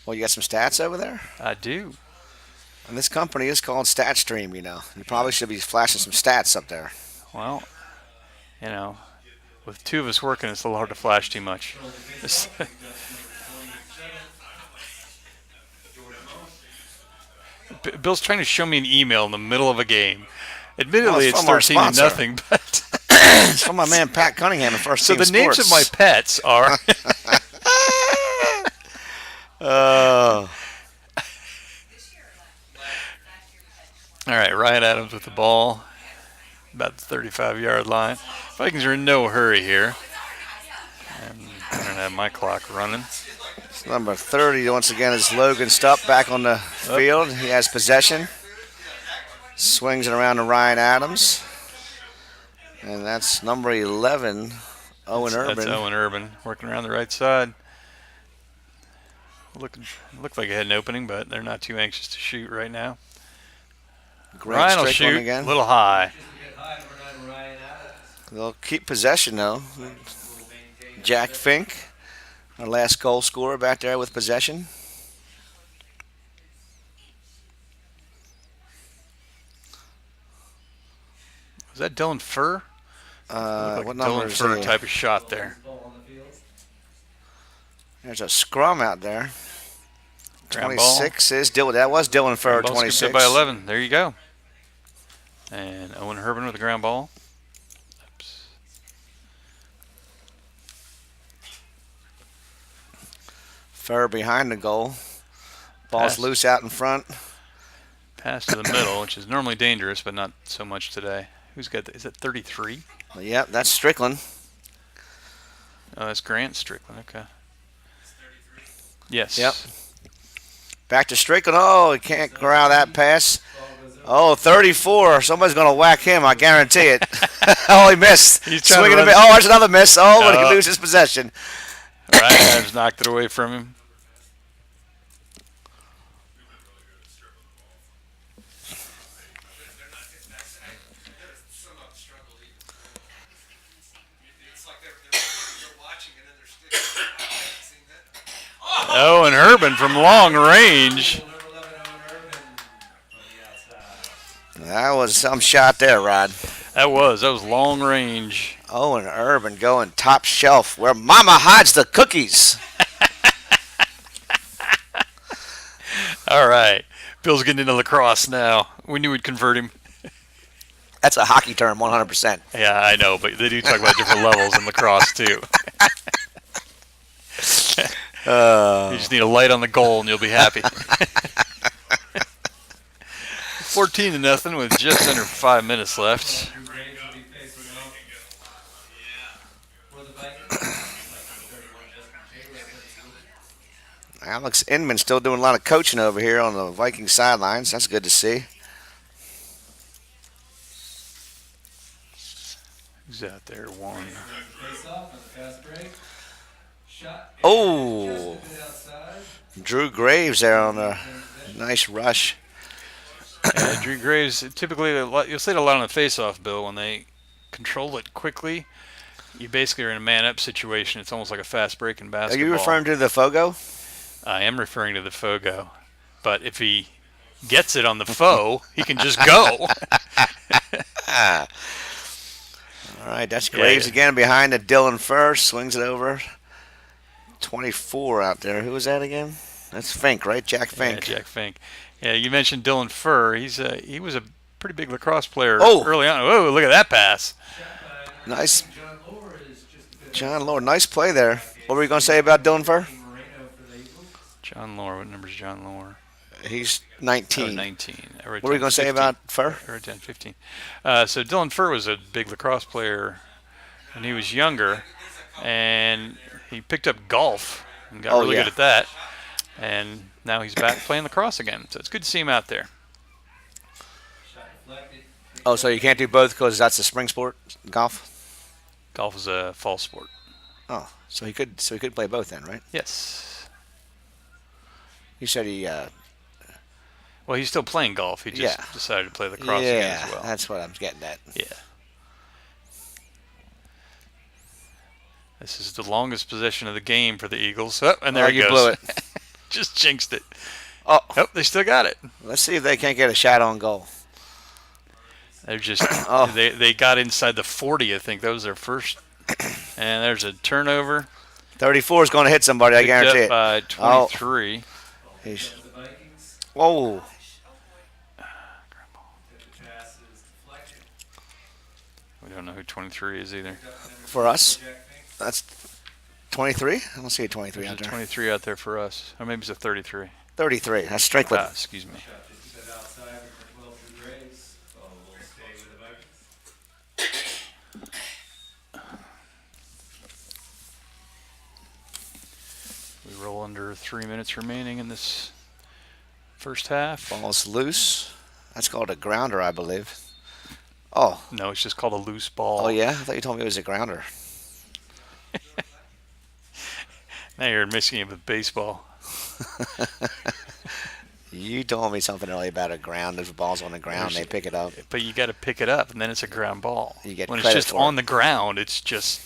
Well, you got some stats over there? I do. And this company is called StatStream, you know. You probably should be flashing some stats up there. Well, you know, with two of us working, it's a little hard to flash too much. Bill's trying to show me an email in the middle of a game. Admittedly, it's it's from our 13-0, but It's from my man Pat Cunningham in First so Team the names of Sports. my pets are Oh, all right. Ryan Adams with the ball, about the 35-yard line. Vikings are in no hurry here, and I don't have my clock running. it's number 30 once again is Logan Stupp back on the field. He has possession. Swings it around to Ryan Adams. And that's number 11, Owen Urban. That's Owen Urban working around the right side. Looked like it had an opening, but they're not too anxious to shoot right now. Great Ryan will Strickland shoot again. a little high. Just a bit high, number 9, Ryan Adams. They'll keep possession, though. Will maintain Jack Fink, our last goal scorer back there with possession. Was that Dylan Furr? Looked What like a number Dylan is Furr he? type of shot there. ball on the field. There's a scrum out there. Ground ball. 26 is Dylan. That was Dylan Furr, Ball skipped 26. up by 11. There you go. And Owen Urban with the ground ball. Oops. Furr behind the goal. Ball's Pass. loose out in front. Pass to the middle, which is normally dangerous, but not so much today. Who's got that? Is that 33? Yep, that's Strickland. Oh, that's Grant Strickland. Okay. Yes. Yep. Back to Strickland. Oh, he can't corral that pass. Ball goes over. Oh, 34. Somebody's going to whack him, I guarantee it. Oh, he missed. He's trying to Swinging a run- bit. Oh, there's another miss. Oh, but he Oh. can lose his possession. Ryan Adams knocked it away from him. They're not getting that. They're some of them struggle even. It's like they're watching it and they're sticking. I haven't seen that. Oh, and Urban from long range. Number 11, Owen Urban from the outside. That was some shot there, Rod. That was long range. Owen Urban going top shelf where Mama hides the cookies. All right. Bill's getting into lacrosse now. We knew we'd convert him. That's a hockey term, 100%. Yeah, I know, but they do talk about different levels in lacrosse, too. You just need a light on the goal and you'll be happy. 14-0 with just under 5 minutes left. Drew Graves will be facing off for the Vikings. 31, Justin Taylor, 32. Alex Inman still doing a lot of coaching over here on the Viking sidelines. That's good to see. Who's out there? One. Face off on the fast break. Shot. Oh. Just a bit outside. Drew Graves there on a nice rush. Yeah, Drew Graves, typically, you'll see it a lot on the face-off, Bill, when they control it quickly. You basically are in a man-up situation. It's almost like a fast break in Are basketball. you referring to the Fogo? I am referring to the Fogo. But if he gets it on the foe, he can just go. All right, that's Graves yeah. again behind the Dylan Furr. Swings it over. 24 out there. Who was that again? That's Fink, right? Jack Fink. Yeah, Jack Fink. Yeah, you mentioned Dylan Furr. He was a pretty big lacrosse player Oh. early on. Whoa, look at that pass. Shot by Nice. John Lohr is just a bit John Lord, nice play there. What were you going to say about Dylan Furr? Moreno for the Eagles. John Lohr. What number is John Lohr? He's Oh, 19. 19. I wrote What were you down going to say 15. about Furr? I wrote down 15. So Dylan Furr was a big lacrosse player when he was younger, and he picked up golf and got Oh, really yeah. good at that. And now he's back playing lacrosse again. So it's good to see him out there. Shot deflected. Oh, so you can't do both because that's a spring sport, golf? Golf is a fall sport. Oh, so he could play both then, right? Yes. You said he Well, he's still playing golf. He just Yeah. decided to play lacrosse again yeah, as well. that's what I'm getting at. Yeah. This is the longest possession of the game for the Eagles. Oh, and there Oh, it you goes. blew it. Just jinxed it. Oh, Oh, they still got it. let's see if they can't get a shot on goal. They're just Oh. they got inside the 40. I think that was their first. And there's a turnover. 34 is going to hit somebody, I Picked guarantee up it. by 23. He's, The Vikings. whoa. The pass is deflected. We don't know who 23 is either. For us, Jack Finks. that's 23? I don't see a 23 There's out a there. 23 out there for us, or maybe it's a 33. 33. That's Strickland. Excuse me. Shot just a bit outside with number 12 Drew Graves. Ball will stay with the Vikings. We roll under 3 minutes remaining in this first half. Ball's loose. That's called a grounder, I believe. Oh, No, it's just called a loose ball. oh yeah? I thought you told me it was a grounder. Now you're mixing it with baseball. You told me something earlier about a ground. If the ball's on the ground, they pick it up. But you got to pick it up, and then it's a ground ball. You get when it's credit just for on it. the ground, it's just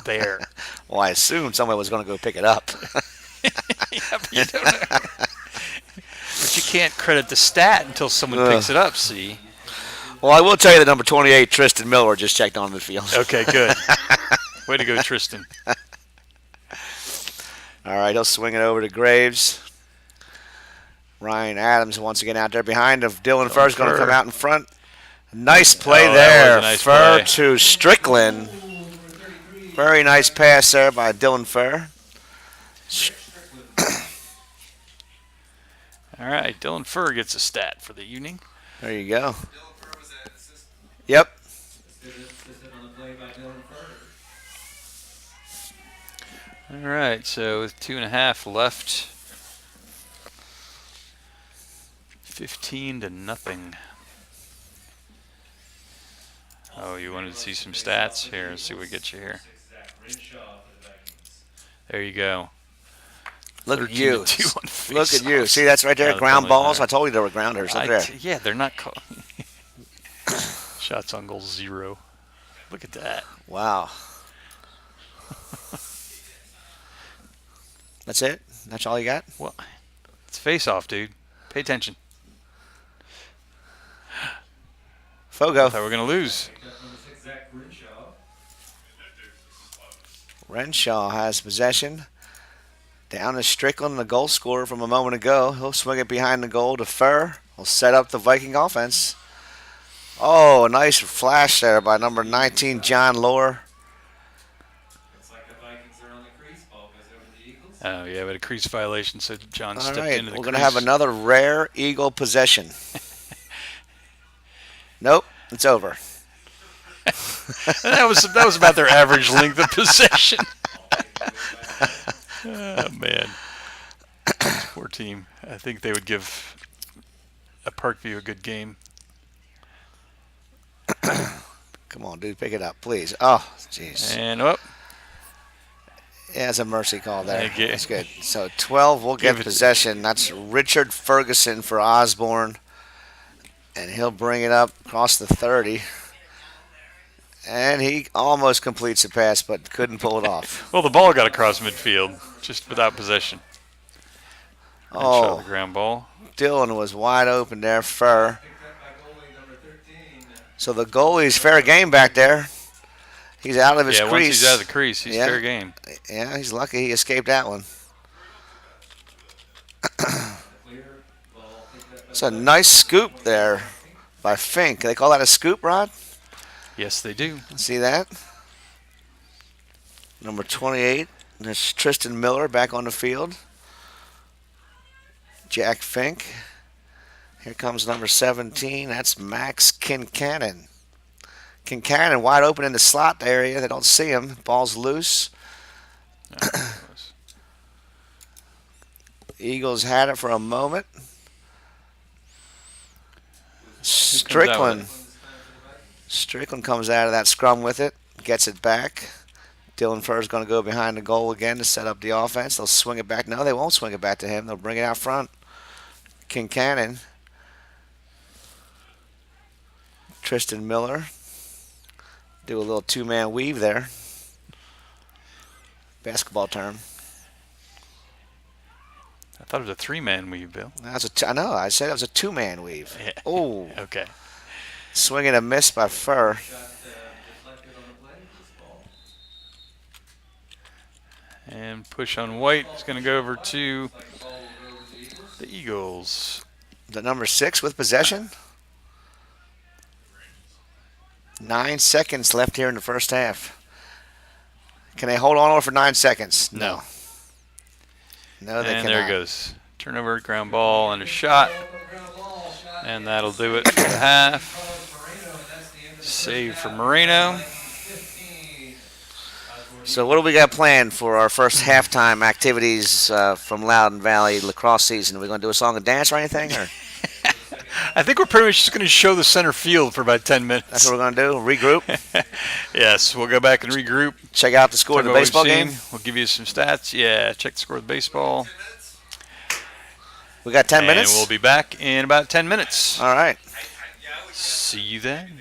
there. Well, I assumed somebody was going to go pick it up. Yeah, but you don't know. But you can't credit the stat until someone Ugh. picks it up. See? Well, I will tell you that number 28, Tristan Miller, just checked on the field. Okay, good. Way to go, Tristan. All right, he'll swing it over to Graves. Ryan Adams once again out there behind of Dylan Furr's going to Furr. come out in front. Nice play Oh, that there. was a nice Furr play. to Strickland. Very nice pass there by Dylan Furr. All right, Dylan Furr gets a stat for the evening. There you go. Dylan Furr was that assist. Yep. Assisted on the play by Dylan Furr. All right, so with 2.5 left, 15-0. Oh, you wanted to see some stats? Here, let's see what gets you here. Zach Renshaw for the Vikings. There you go. Look at you. 13-2 on Look at you. faceoffs. See, that's right there. Yeah, the Ground penalty balls. there. I told you there were grounders. Look there. Yeah, they're not called. Shots on goal 0. Look at that. Wow. That's it? That's all you got? Well, it's face off, dude. Pay attention. I Fogo. thought we were going to lose. Picked up number 6, Zach Renshaw. Renshaw has possession. Down to Strickland, the goal scorer from a moment ago. He'll swing it behind the goal to Furr. He'll set up the Viking offense. Oh, a nice flash there by number 19, John Lohr. Looks like the Vikings are on the crease. Ball goes over to the Eagles. Oh, yeah, but a crease violation, so John All stepped right, into the we're crease. going to have another rare Eagle possession. Nope, it's over. that was about their average length of possession. Oh, man. Poor team. I think they would give a Parkview a good game. Come on, dude, pick it up, please. Oh, jeez. And, Yeah, it's a mercy call there. Okay. That's good. So 12 will get Give it- possession. That's Richard Ferguson for Osbourn. And he'll bring it up across the 30. And he almost completes the pass, but couldn't pull it off. well, the ball got across midfield, just without possession. And shot the Oh, ground ball. Dylan was wide open there, Furr. Picked up by goalie number 13. So the goalie's fair game back there. He's out of his Yeah, once crease. he's out of the crease, he's Yeah. fair game. Yeah, he's lucky he escaped that one. Clear. Ball picked up by It's a nice scoop there by Fink. They call that a scoop, Rod? Yes, they do. See that? Number 28, there's Tristan Miller back on the field. Jack Fink. Here comes number 17. That's Max Kincannon. Kincannon wide open in the slot area. They don't see him. Ball's loose. No, it was. Eagles had it for a moment. Strickland. Strickland comes out of that scrum with it. Gets it back. Dylan Furr's going to go behind the goal again to set up the offense. They'll swing it back. No, they won't swing it back to him. They'll bring it out front. Kincannon. Tristan Miller. Do a little two-man weave there. Basketball term. I thought it was a three-man weave, Bill. I know. I said it was a two-man weave. Yeah. Oh, Okay. swing and a miss by Furr. And push on White is going to go over to the Eagles. The number 6 with possession. 9 seconds left here in the first half. Can they hold on for 9 seconds? No. No, they And cannot. there it goes. Turnover, ground ball, and a shot. And that'll do it for the half. Save for Moreno. So what do we got planned for our first halftime activities from Loudon Valley lacrosse season? Are we going to do a song and dance or anything? Or I think we're pretty much just going to show the center field for about 10 minutes. that's what we're going to do? Regroup? Yes, we'll go back and regroup. Check out the score of Talk the about what we've baseball seen. game? We'll give you some stats. Yeah, check the score of the baseball. We got 10 minutes? And we'll be back in about 10 minutes. All right. See you then.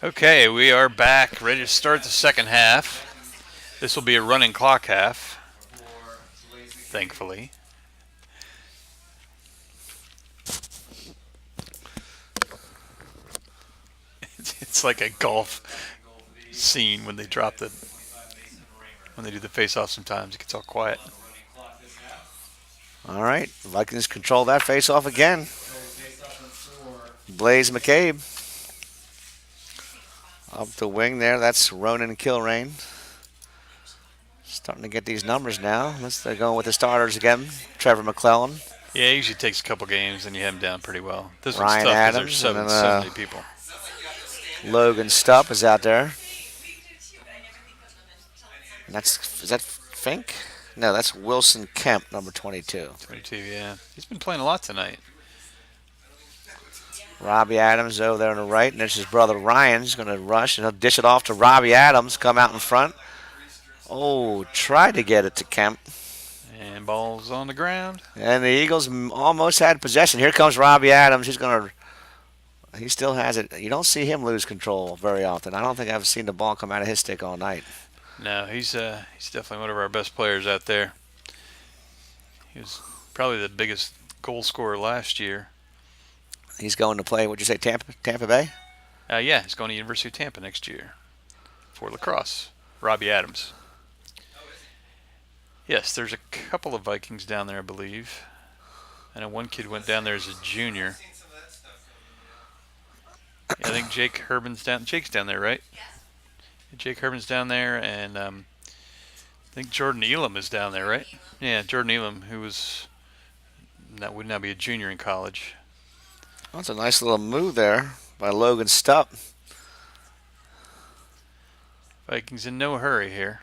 Okay, we are back, ready to start the second half. This will be a running clock half, thankfully. It's like a golf scene when they do the face-off. Sometimes it gets all quiet. All right, Vikings control that face-off again. Blaze McCabe up the wing there. That's Ronan Kilrain. Starting to get these numbers now. They're going with the starters again. Trevor McClellan, Yeah, it usually takes a couple games and you have them down pretty well. This one's Ryan tough because Adams, there's and so then many people. Logan Stupp is out there. And is that Fink? No, that's Wilson Kemp, number 22. 22, yeah. He's been playing a lot tonight. Robbie Adams over there on the right, and there's his brother Ryan. He's going to rush, and he'll dish it off to Robbie Adams, come out in front. Oh, tried to get it to Kemp. And ball's on the ground. And the Eagles almost had possession. Here comes Robbie Adams. He still has it. You don't see him lose control very often. I don't think I've seen the ball come out of his stick all night. No, he's definitely one of our best players out there. He was probably the biggest goal scorer last year. He's going to play, what'd you say, Tampa Bay? Yeah, he's going to University of Tampa next year for lacrosse. Robbie Adams. Yes, there's a couple of Vikings down there, I believe. I know one kid went down there as a junior. Yeah, I think Jake Herman's down. Jake's down there, right? Yes. Jake Herman's down there, and I think Jordan Elam is down there, right? Yeah, Jordan Elam, who would now be a junior in college. That's a nice little move there by Logan Stupp. Vikings in no hurry here.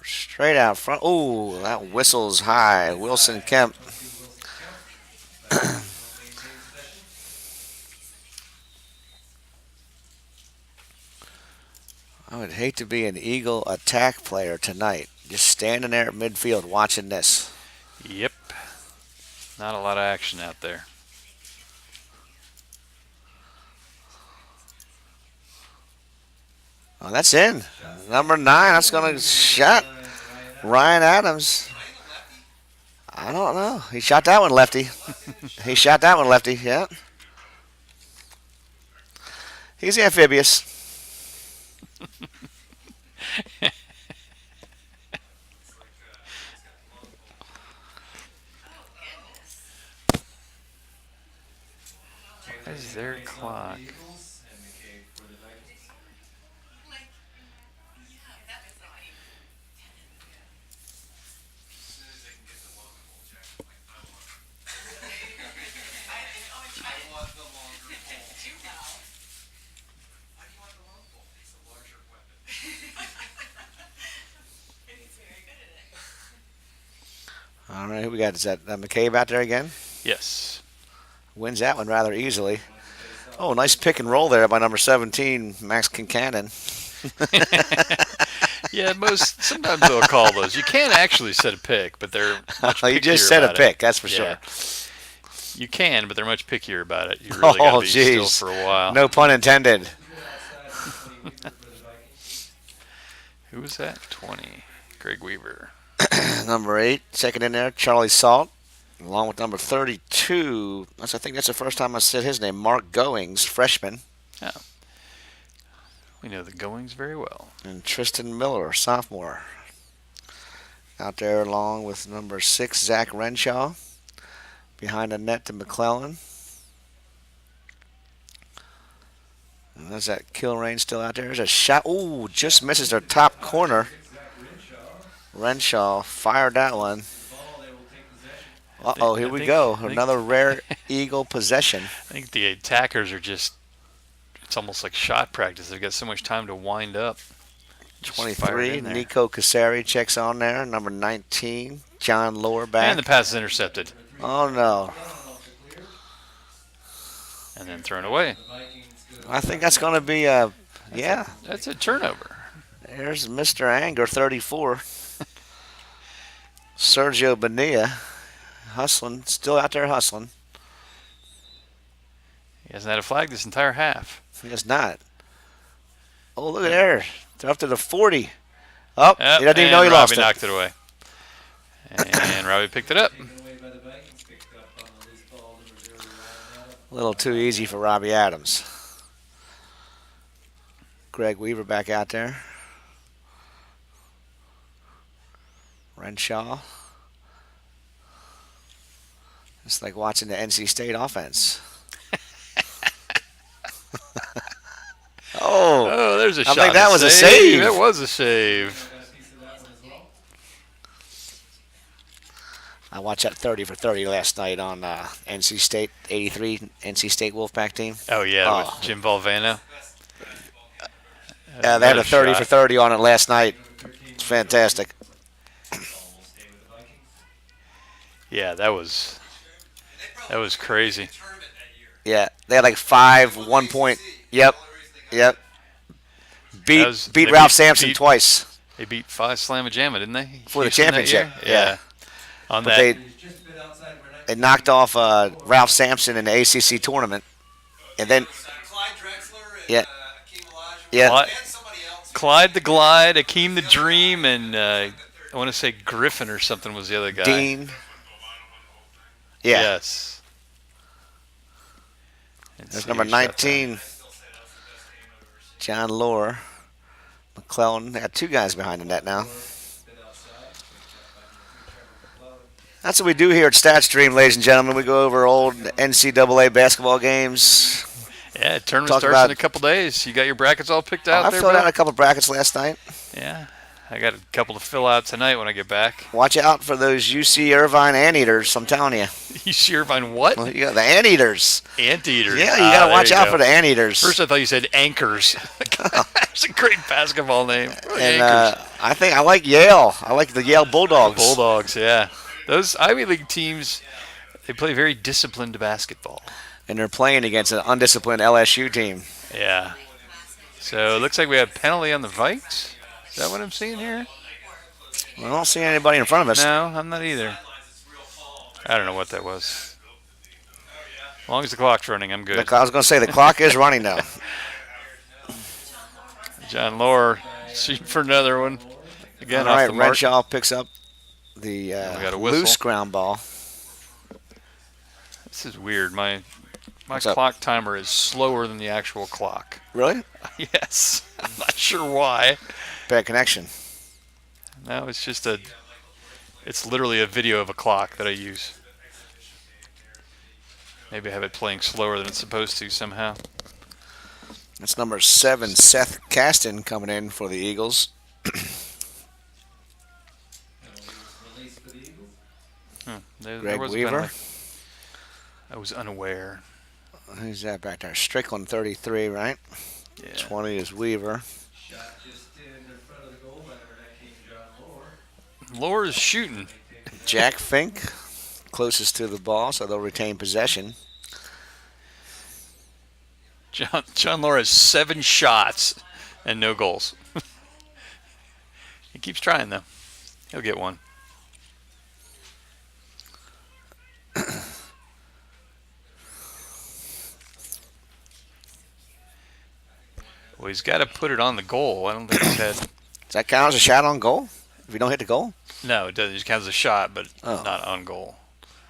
Straight out front. Oh, that whistles high. Wilson Kemp. I would hate to be an Eagle attack player tonight. Just standing there at midfield watching this. Yep. Not a lot of action out there. Oh, that's in. Number 9. That's going to shot. Ryan Adams. I don't know. He shot that one lefty. He shot that one lefty, yeah. He's amphibious. What is their clock? Like, yeah, that was not even. All right, who we got? Is that McCabe out there again? Yes. Wins that one rather easily. Oh, nice pick and roll there by number 17, Max Kincannon. Yeah, sometimes they'll call those. You can't actually set a pick, but they're much pickier You just said a about pick, it. that's for Yeah. sure. You can, but they're much pickier about it. You really got to be still for a while. No pun intended. Who was that? 20. Greg Weaver. Number 8, second in there, Charlie Salt, along with number 32. I think that's the first time I said his name, Mark Goings, freshman. Oh. We know the Goings very well. And Tristan Miller, sophomore. Out there along with number 6, Zach Renshaw. Behind the net to McClellan. And there's that Kilrain still out there. There's a shot. Ooh, just misses their top corner. Renshaw fired that one. Uh-oh, here we go. Another rare Eagle possession. I think the attackers are just, it's almost like shot practice. They've got so much time to wind up. Just fire it 23, in there. Nico Casari checks on there. Number 19, John Lower back. And the pass is intercepted. Oh, no. And then thrown away. I think that's going to be yeah. That's a turnover. There's Mr. Anger, 34. Sergio Bonilla hustling, still out there hustling. hasn't had a flag this entire half. It's not. Oh, look at there. They're up to the 40. Oh, Yep, he doesn't even know and he lost Robbie it. knocked it away. And Robbie picked it up. Taken away by the Vikings, picked up on the loose ball, number 0, Ryan Adams. A little too easy for Robbie Adams. Greg Weaver back out there. Renshaw. It's like watching the NC State offense. Oh, Oh, there's a I shot. think that and was a save. That was a save. Got a piece of that one as well. I watched that 30 for 30 last night on NC State, 83 NC State Wolfpack team. Oh, yeah, Oh. with Jim Valvano. Yeah, they had a 30 for shot. 30 on it last night. It's fantastic. Almost stay with the Vikings. Yeah, that was crazy. Tournament that year. Yeah, they had like 5 1 point. Yep, yep. Beat They Ralph Sampson twice. They beat Phi Slamma Jamma, didn't they? For the Houston that championship, year? yeah. On But that, they He's just a bit outside where they knocked off Ralph Sampson in the ACC tournament, and then Clyde Drexler and Yeah. Akeem Olajuwon Yeah. and somebody else. Clyde the Glide, Akeem the Dream, and I want to say Griffin or something was the other guy. Dean. Yeah, Yes. there's number 19, John Lohr. McClellan. They got 2 guys behind the net now. That's what we do here at StatStream, ladies and gentlemen. We go over old NCAA basketball games. Yeah, tournament Talk starts about- in a couple days. You got your brackets all picked out I there, filled bro? out a couple brackets last night. Yeah. I got a couple to fill out tonight when I get back. Watch out for those UC Irvine anteaters, I'm telling you. You sure find what? Well, you got the anteaters. Anteaters. Yeah, you got to watch out for the the anteaters. First, I thought you said anchors. It's a great basketball name. And Anchors. I think I like Yale. I like the Yale Bulldogs. Bulldogs, yeah. Those Ivy League teams, they play very disciplined basketball. And they're playing against an undisciplined LSU team. Yeah. So it looks like we have penalty on the Vikes. Is that what I'm seeing here? I don't see anybody in front of us. No, I'm not either. I don't know what that was. As long as the clock's running, I'm good. I was going to say the clock is running now. John Lohr shooting for another one. Again, All off right, the mark. Renshaw picks up the got a whistle. loose ground ball. This is weird. My What's up? clock timer is slower than the actual clock. Really? Yes. I'm not sure why. Bad connection. No, it's just it's literally a video of a clock that I use. Maybe I have it playing slower than it's supposed to somehow. That's number 7, Seth Caston, coming in for the Eagles. Release for the Eagles. There Greg was a Weaver. penalty. I was unaware. Who's that back there? Strickland, 33, right? Yeah. 20 is Weaver. Shot just in front of the goal by number 19, John Lohr. Lohr is shooting. Jack Fink, closest to the ball, so they'll retain possession. John Lohr has 7 shots and no goals. He keeps trying though. He'll get one. Well, he's got to put it on the goal. I don't think he's had. Does that count as a shot on goal? If you don't hit the goal? No, it doesn't. It just counts as a shot, but Oh. not on goal.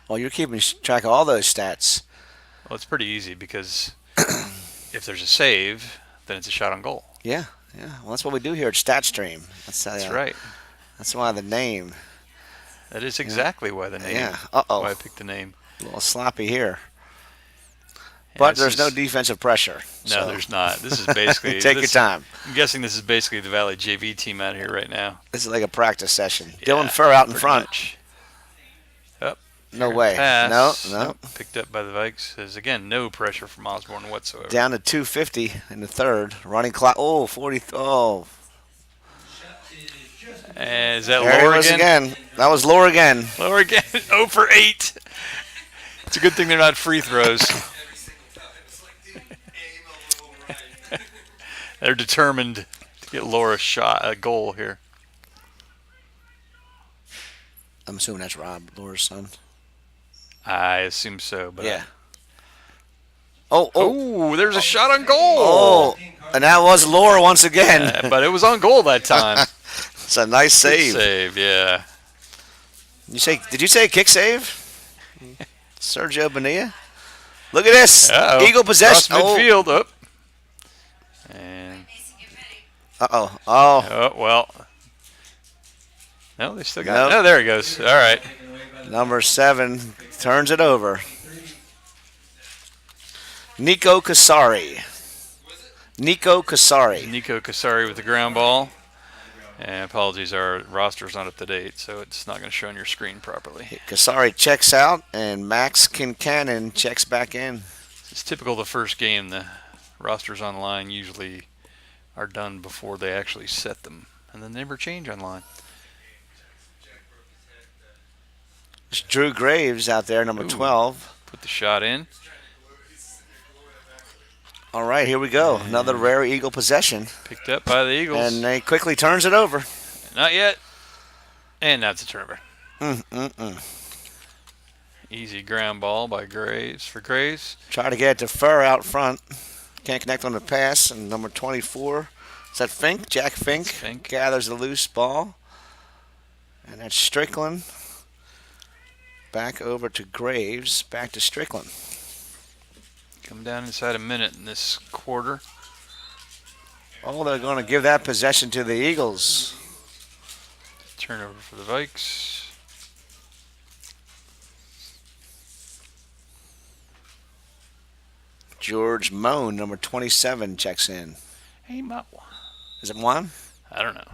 Well, you're keeping track of all those stats. Well, it's pretty easy because if there's a save, then it's a shot on goal. Yeah. Well, that's what we do here at StatStream. That's right. That's why the name. That is exactly why the name. Yeah. Why I Uh-oh. picked the name. A little sloppy here. Yeah, But this there's no is- defensive pressure. No, so there's not. This is basically. Take your time. I'm guessing this is basically the Valley JV team out here right now. This is like a practice session. Yeah, Dylan Furr out in pretty front. much. No way. Pass. No. Nope, picked up by the Vikes. There's again no pressure from Osbourn whatsoever. Down to 250 in the third. Running clock. Oh, 40. Oh, And is that there he Lohr was again? again. That was Lohr again. Lohr again. 0 for 8. It's a good thing they're not free throws. Every single time. It's like, dude, aim a little right. They're determined to get Lohr a goal here. I'm assuming that's Rob Lohr's son. I assume so, but Yeah. Oh, Oh, there's a shot on goal. oh. And that was Laura once again. But it was on goal that time. It's a nice Good save. save, yeah. Did you say kick save? Sergio Bonilla? Look at this. Uh-oh. Eagle possession. Cross midfield. Oh. And, Mason, get ready. Oh. Oh. oh, well. No, they still got Nope. it. Oh, there he goes. All right. Number 7 turns it over. Nico Casari. Nico Casari with the ground ball. And apologies, our roster's not up to date, so it's not going to show on your screen properly. Casari checks out, and Max Kincannon checks back in. It's typical of the first game. The rosters online usually are done before they actually set them, and then they never change online. It's Drew Graves out there, number Ooh. 12. Put the shot in. All right, here we go. Another rare Eagle possession. Picked up by the Eagles. And they quickly turns it over. Not yet. And now it's a turnover. Mm-mm-mm. Easy ground ball by Graves for Graves. Try to get it to Furr out front. Can't connect on the pass. And number 24, is that Fink? Jack Fink, Fink. gathers the loose ball. And that's Strickland. Back over to Graves. Back to Strickland. Come down inside a minute in this quarter. Oh, they're going to give that possession to the Eagles. Turnover for the Vikes. George Moan, number 27, checks in. Hey, Mo. Is it Juan? I don't know.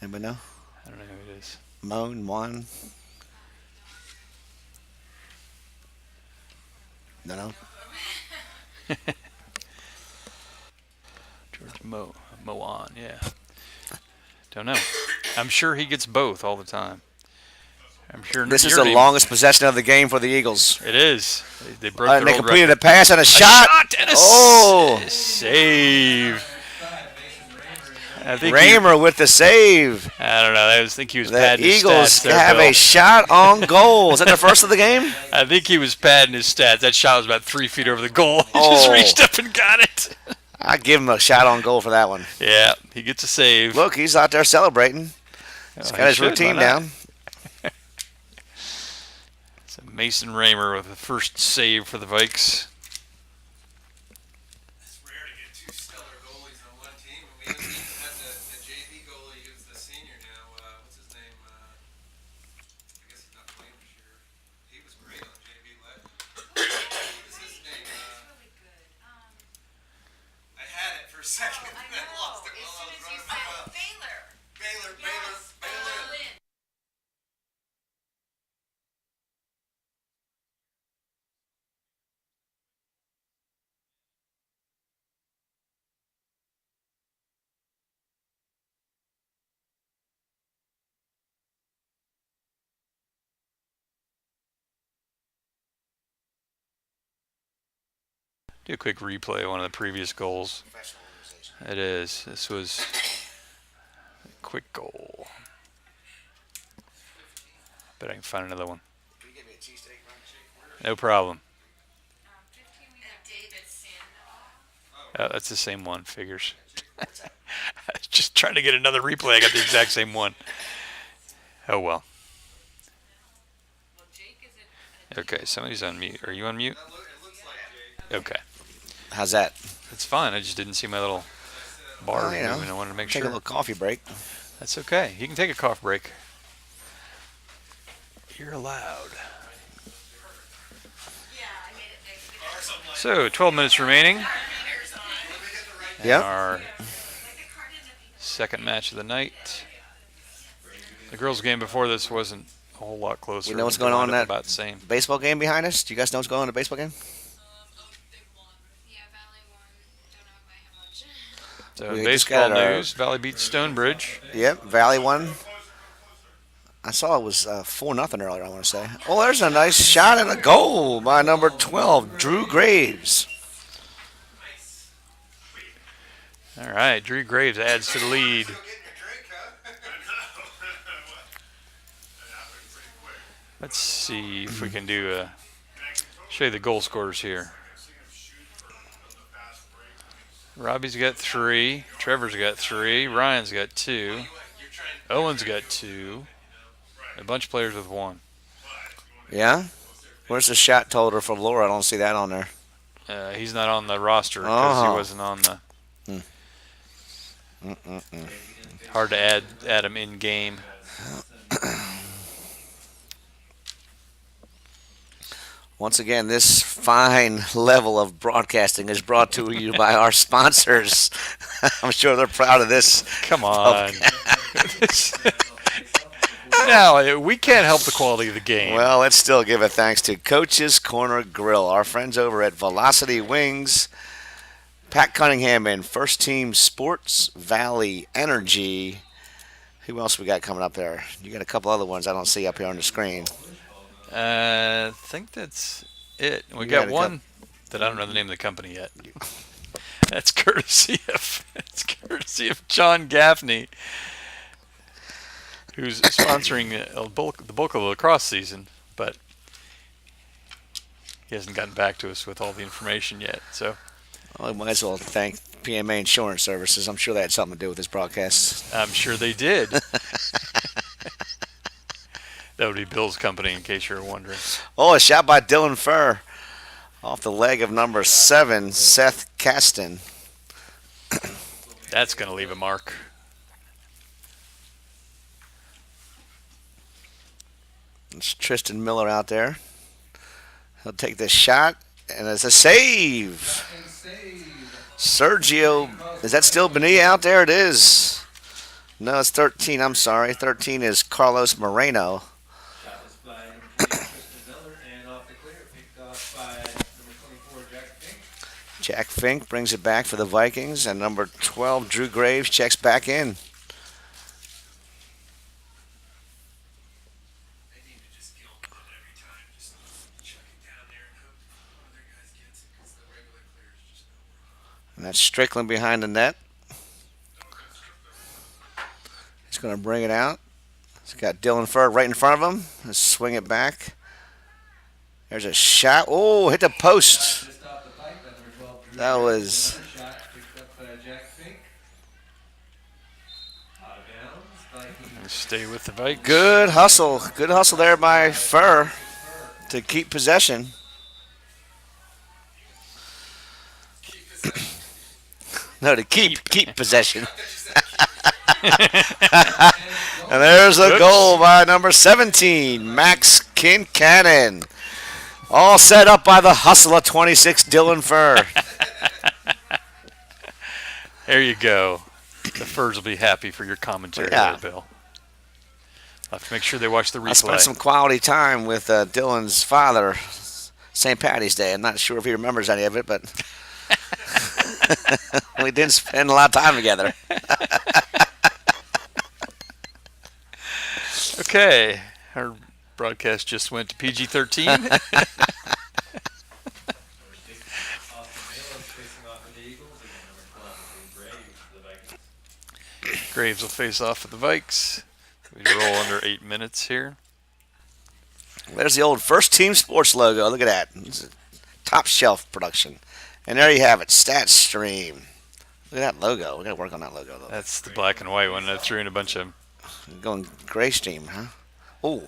Anybody know? I don't know who it is. Moan, Juan? No. George Moan, yeah. Don't know. I'm sure he gets both all the time. I'm sure. This is your the name- longest possession of the game for the Eagles. It is. They broke And their they old completed record. a pass and a A shot. and a Oh. save. I think Raymer with the save. I don't know. I think he was The padding his Eagles stats there, have Bill. a shot on goal. Is that the first of the game? I think he was padding his stats. That shot was about 3 feet over the goal. He Oh. just reached up and got it. I give him a shot on goal for that one. Yeah, he gets a save. Look, he's out there celebrating. Oh, He's he got his should, why routine not? down. So Mason Raymer with the first save for the Vikes. It's rare to get two stellar goalies on one team. And we haven't even had the JV goalie who's the senior now. What's his name? I guess he's not playing this year. He was great on JV last. What's his name? Really good. I had it for a second I and then know. lost it As while I soon was as you running my said mouth. Baylor. Baylor. Yes. Berlin. Do a quick replay of one of the previous goals. It is. This was a quick goal. Bet I can find another one. No problem. 15 we have David Sandoval. Oh, that's the same one. Figures. I was just trying to get another replay. I got the exact same one. Oh well. Well, Jake is Okay, somebody's on mute. Are you on mute? It looks like Jake. Okay, How's that? it's fine. I just didn't see my little bar Well, you know, moving. I wanted to make Take a sure. little coffee break. That's okay. You can take a cough break. You're allowed. Yeah, I made it nice. Or something like So, 12 minutes remaining. Meters on. Let me get the right in Yep. Our Like the card in the second match of the night. The girls' game before this wasn't a whole lot closer. We know what's They going on wound in up that- about the same. Baseball game behind us. Do you guys know what's going on in the baseball game? Yeah, Valley won. Don't know if I have much. So, We just baseball got our- news. Valley beats Stonebridge. Yep. Valley won. I saw it was 4-0 earlier, I want to say. Oh, there's a nice shot and a goal by number 12, Drew Graves. All right, Drew Graves adds to the lead. Go get your drink, huh? Let's see if we can do show you the goal scorers here. Robbie's got 3. Trevor's got 3. Ryan's got 2. Owen's got 2. A bunch of players with 1. Yeah? Where's the shot total for Laura? I don't see that on there. He's not on the roster because he Oh. wasn't on the. Mm-mm-mm. Hard to add him in game. Once again, this fine level of broadcasting is brought to you by our sponsors. I'm sure they're proud of this. Come on. No, we can't help the quality of the game. Well, let's still give a thanks to Coach's Corner Grill, our friends over at Velocity Wings, Pat Cunningham, and First Team Sports Valley Energy. Who else we got coming up there? You got a couple other ones I don't see up here on the screen. I think that's it. We You got got a one that I don't know the name of the company yet. That's courtesy of John Gaffney, who's sponsoring the bulk of the lacrosse season, but he hasn't gotten back to us with all the information yet. So Well, we might as well thank PMA Insurance Services. I'm sure that had something to do with this broadcast. I'm sure they did. That would be Bill's company, in case you're wondering. Oh, a shot by Dylan Furr off the leg of number 7, Seth Caston. That's going to leave a mark. It's Tristan Miller out there. He'll take this shot, and it's a save. Sergio, is that still Bonilla out there? It is. No, it's 13. I'm sorry. 13 is Carlos Moreno. Shot was by number 3, Tristan Miller, and off the clear, picked off by number 24, Jack Fink. Jack Fink brings it back for the Vikings, and number 12, Drew Graves, checks back in. They need to just kill him every time. Just chuck it down there and hope one of their guys gets it because the regular clear is just nowhere. And that's Strickland behind the net. He's going to bring it out. He's got Dylan Furr right in front of him. Let's swing it back. There's a shot. Oh, hit the post. Just off the pipe, by number 12, Drew That Graves. was Another shot picked up by Jack Fink. Out of bounds. Vikings. And stay with the Vikes. good hustle. Good hustle there by Furr to keep possession. No, to keep possession. And there's a Oops. goal by number 17, Max Kincannon. All set up by the hustle of 26, Dylan Furr. There you go. The Furs will be happy for your commentary Yeah. there, Bill. I'll have to make sure they watch the I spent replay. some quality time with Dylan's father, St. Patty's Day. I'm not sure if he remembers any of it, but we didn't spend a lot of time together. Okay. Our broadcast just went to PG-13. Austin Bayless facing off with the Eagles, and number 12, Drew Graves for the Vikings. Graves will face off with the Vikes. We roll under 8 minutes here. There's the old First Team Sports logo. Look at that. It's a top shelf production. And there you have it, StatStream. Look at that logo. We got to work on that logo, though. That's the black and white one. I threw in a bunch of. Going gray stream, huh? Oh,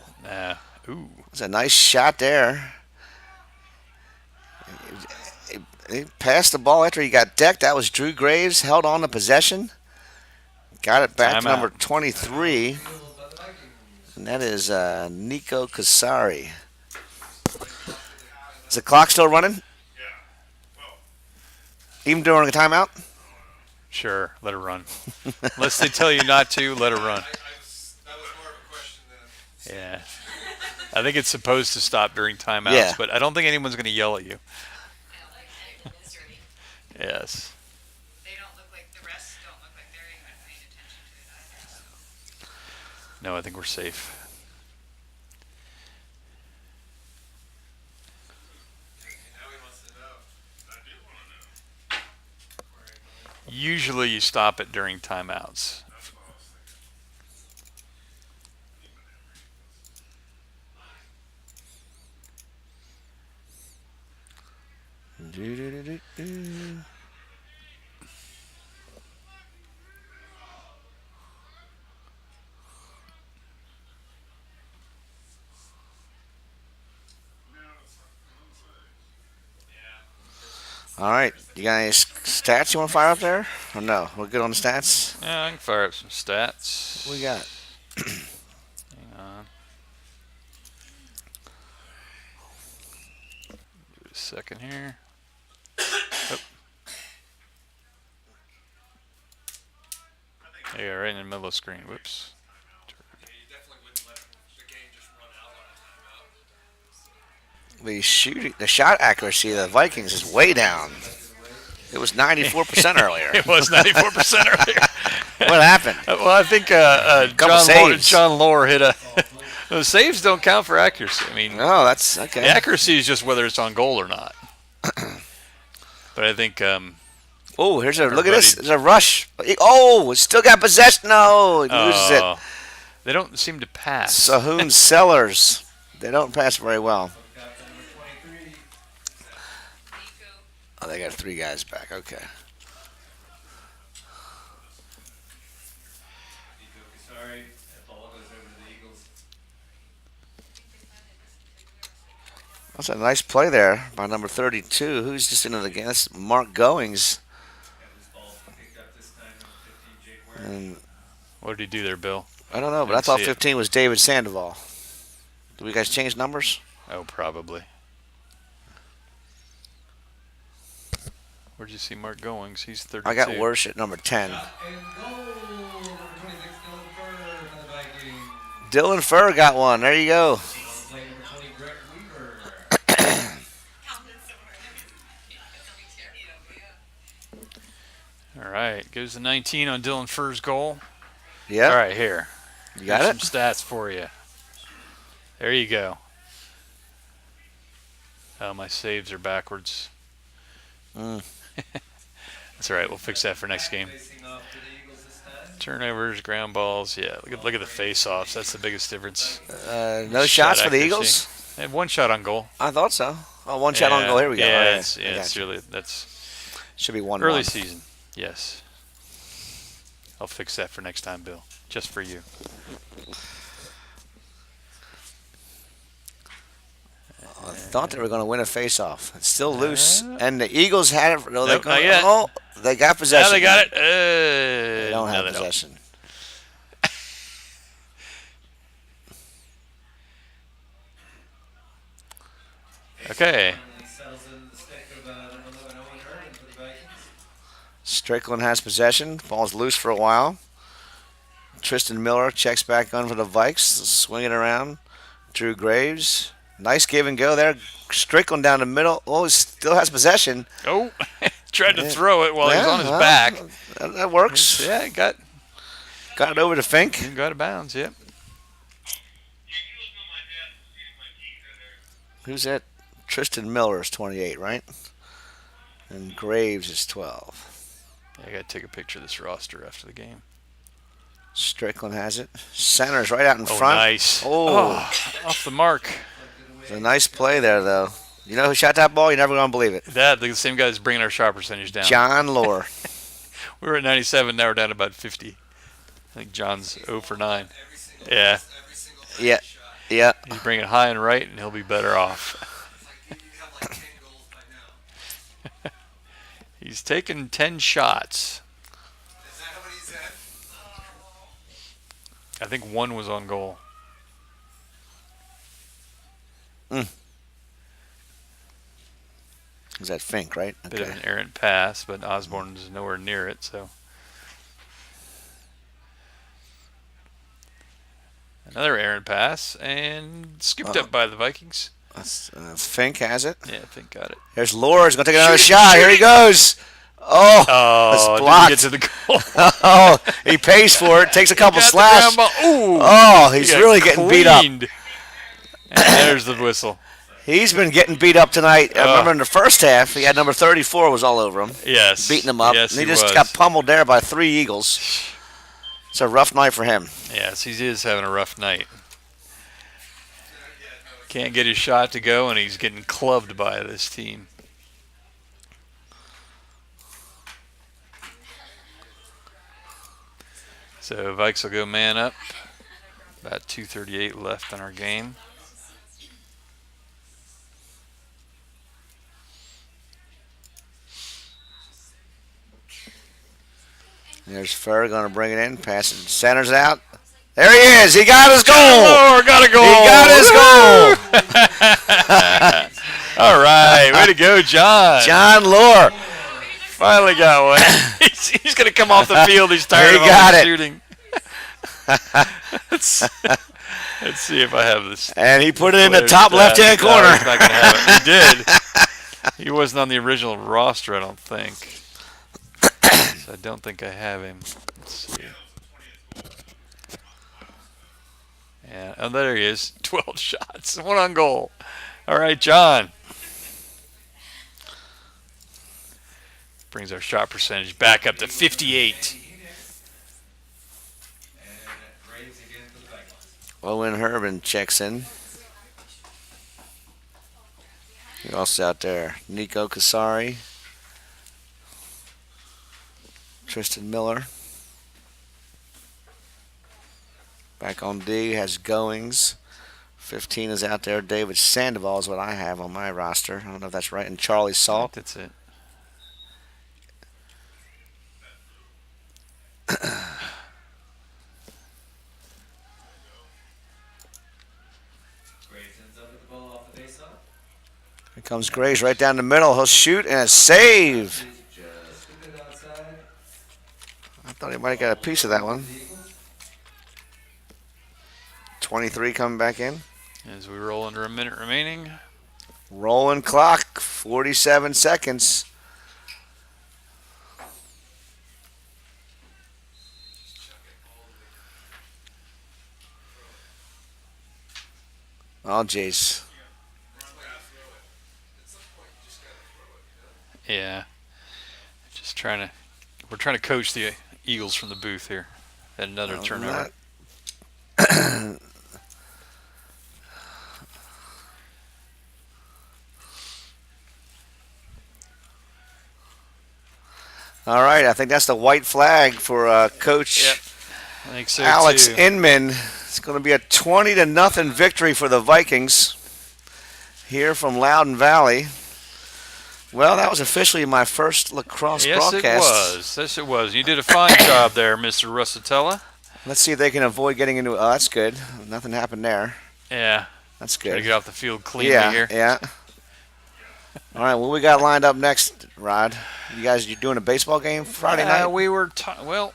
Ooh. it's a nice shot there. He passed the ball after he got decked. That was Drew Graves, held on to possession. Got it back to Timeout. number 23, and that is Nico Casari. Is the clock still running? Even during a timeout? Sure, let her run. Unless they tell you not to, let her run. That was more of a question than. Yeah. I think it's supposed to stop during timeouts, Yeah. but I don't think anyone's going to yell at you. I don't like that mystery. Yes. They don't look like, the rest don't look like they're even paying attention to it either, so. No, I think we're safe. Now he wants to know. I do want to know. Usually you stop it during timeouts. That's what I was thinking. All right. You got any stats you want to fire up there? Or no? We're good on the stats? Yeah, I can fire up some stats. What we got? Hang on. Give it a second here. Oh. Yeah, right in the middle of the screen. Whoops. Yeah, you definitely wouldn't let the game just run out on a timeout. The shot accuracy of the Vikings is way down. It was 94% earlier. It was 94% earlier. What happened? Well, I think Couple saves. John Lohr hit a. The saves don't count for accuracy. I mean, Oh, that's okay. the accuracy is just whether it's on goal or not. But I think Oh, look at this. There's a rush. Oh, it's still got possession. No, he loses it. They don't seem to pass. Sahun Sellers. They don't pass very well. Got the number 23. Nico. Oh, they got 3 guys back. Okay. Nico Casari. That ball goes over to the Eagles. That's a nice play there by number 32. Who's just into the game? That's Mark Goings. Got this ball picked up this time. Number 15, Jake Ware. And What did he do there, Bill? I don't know, but I Didn't thought see it. 15 was David Sandoval. Did we guys change numbers? Oh, probably. Where'd you see Mark Goings? He's 32. I got Worsh at number 10. Shot and goal. Number 26, Dylan Furr for the Vikings. Dylan Furr got one. There you go. Play number 20, Brett Weaver. Counted somewhere. All right. Goes to 19 on Dylan Furr's goal. Yeah. All right, here. You got Here's it? some stats for you. There you go. Oh, my saves are backwards. That's all right. We'll fix that for next game. Facing off to the Eagles this time. Turnovers, ground balls. Yeah, look at the face-offs. That's the biggest difference. No Shot shots for the accuracy. Eagles? They had one shot on goal. I thought so. Oh, one shot on goal. Here we go. Yeah, All right. it's, I yeah, got it's you. really that's Should be 1-1. early season. Yes. I'll fix that for next time, Bill. Just for you. I thought they were going to win a face-off. It's still loose, and the Eagles had it. No, Nope, not yet. oh, they got possession. Now they got it. They don't no, have they don't. possession. Okay. Finally settles in the stick of number 11, Owen Herman for the Vikings. Strickland has possession. Ball's loose for a while. Tristan Miller checks back on for the Vikes. Swing it around. Drew Graves. Nice give and go there. Strickland down the middle. Oh, he still has possession. Oh, tried to throw it while he was on his well, back. That works. Yeah, got Got it over to Fink. out of bounds. Yep. Who's that? Tristan Miller is 28, right? And Graves is 12. I got to take a picture of this roster after the game. Strickland has it. Center's right out in Oh, front. nice. Oh, Off the mark. it's a nice play there, though. You know who shot that ball? You're never going to believe it. The same guy that's bringing our shot percentage down. John Lohr. We were at 97. Now we're down to about 50. I think John's 0 for 9. Every single, Yeah. every single Yeah. shot. Yeah. He's bringing high and right, and he'll be better off. It's like you have like 10 goals by now. He's taken 10 shots. Is that what he said? I think one was on goal. Is that Fink, right? Bit of an errant pass, but Osbourn is nowhere near it. So another errant pass and scooped up by the Vikings. Fink has it. Yeah, I think got it. There's Lohr. He's going to take another Shoot, shot. shoot. Here he goes. Oh, Oh, it's didn't blocked. get to the goal. Oh, he pays for it. Takes a couple Got the slash. ground ball. Ooh, Oh, he he's got really getting beat up. cleaned. And there's the whistle. He's been getting beat up tonight. I Oh. remember in the first half, he had number 34 was all over him, Yes. beating him up. Yes, and he he just was. got pummeled there by 3 Eagles. It's a rough night for him. Yes, he is having a rough night. Can't get his shot to go, and he's getting clubbed by this team. So Vikes will go man up. About 2:38 left in our game. There's Furr going to bring it in. Pass it. Centers out. There he is. He got his goal. Lord, got a goal. He got his goal. All right. Way to go, John. John Lohr. Finally got one. He's going to come off the field. He's tired He of all got the it. shooting. Let's see if I have this. And he put it in the top left-hand corner. No, he's not going to have it. He did. He wasn't on the original roster, I don't think. So I don't think I have him. Let's see. Yeah, oh, there he is. 12 shots, 1 on goal. All right, John. Brings our shot percentage back up to 58. Owen Herbin checks in. Who else out there? Nico Kasari. Tristan Miller. Back on D has Goings. 15 is out there. David Sandoval is what I have on my roster. I don't know if that's right. And Charlie Salt. That's it. Here comes Graves right down the middle. He'll shoot and a save. I thought he might have got a piece of that one. 23 coming back in. As we roll under a minute remaining. Rolling clock, 47 seconds. Oh, jeez. Yeah. Just trying to. We're trying to coach the Eagles from the booth here. Had another turnover. All right, I think that's the white flag for Coach Yep. I think so Alex too. Inman. It's going to be a 20-0 victory for the Vikings here from Loudoun Valley. Well, that was officially my first lacrosse broadcast. Yes, it was. You did a fine job there, Mr. Russatella. Let's see if they can avoid getting into. Oh, that's good. Nothing happened there. Yeah. That's Try to good. get off the field cleanly here. Yeah. All right, what we got lined up next, Rod? You doing a baseball game Friday night? We were well.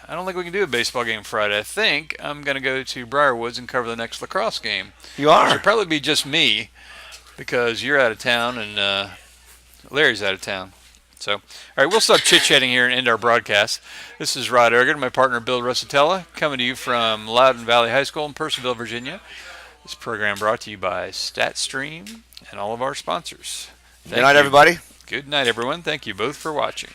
I don't think we can do a baseball game Friday. I think I'm going to go to Briarwoods and cover the next lacrosse game. You are. It'll probably be just me because you're out of town and Larry's out of town. So, all right, we'll stop chit-chatting here and end our broadcast. This is Rod Ergen, my partner Bill Russatella, coming to you from Loudoun Valley High School in Purcellville, Virginia. This program brought to you by StatStream and all of our sponsors. Good night, everybody. Good night, everyone. Thank you both for watching.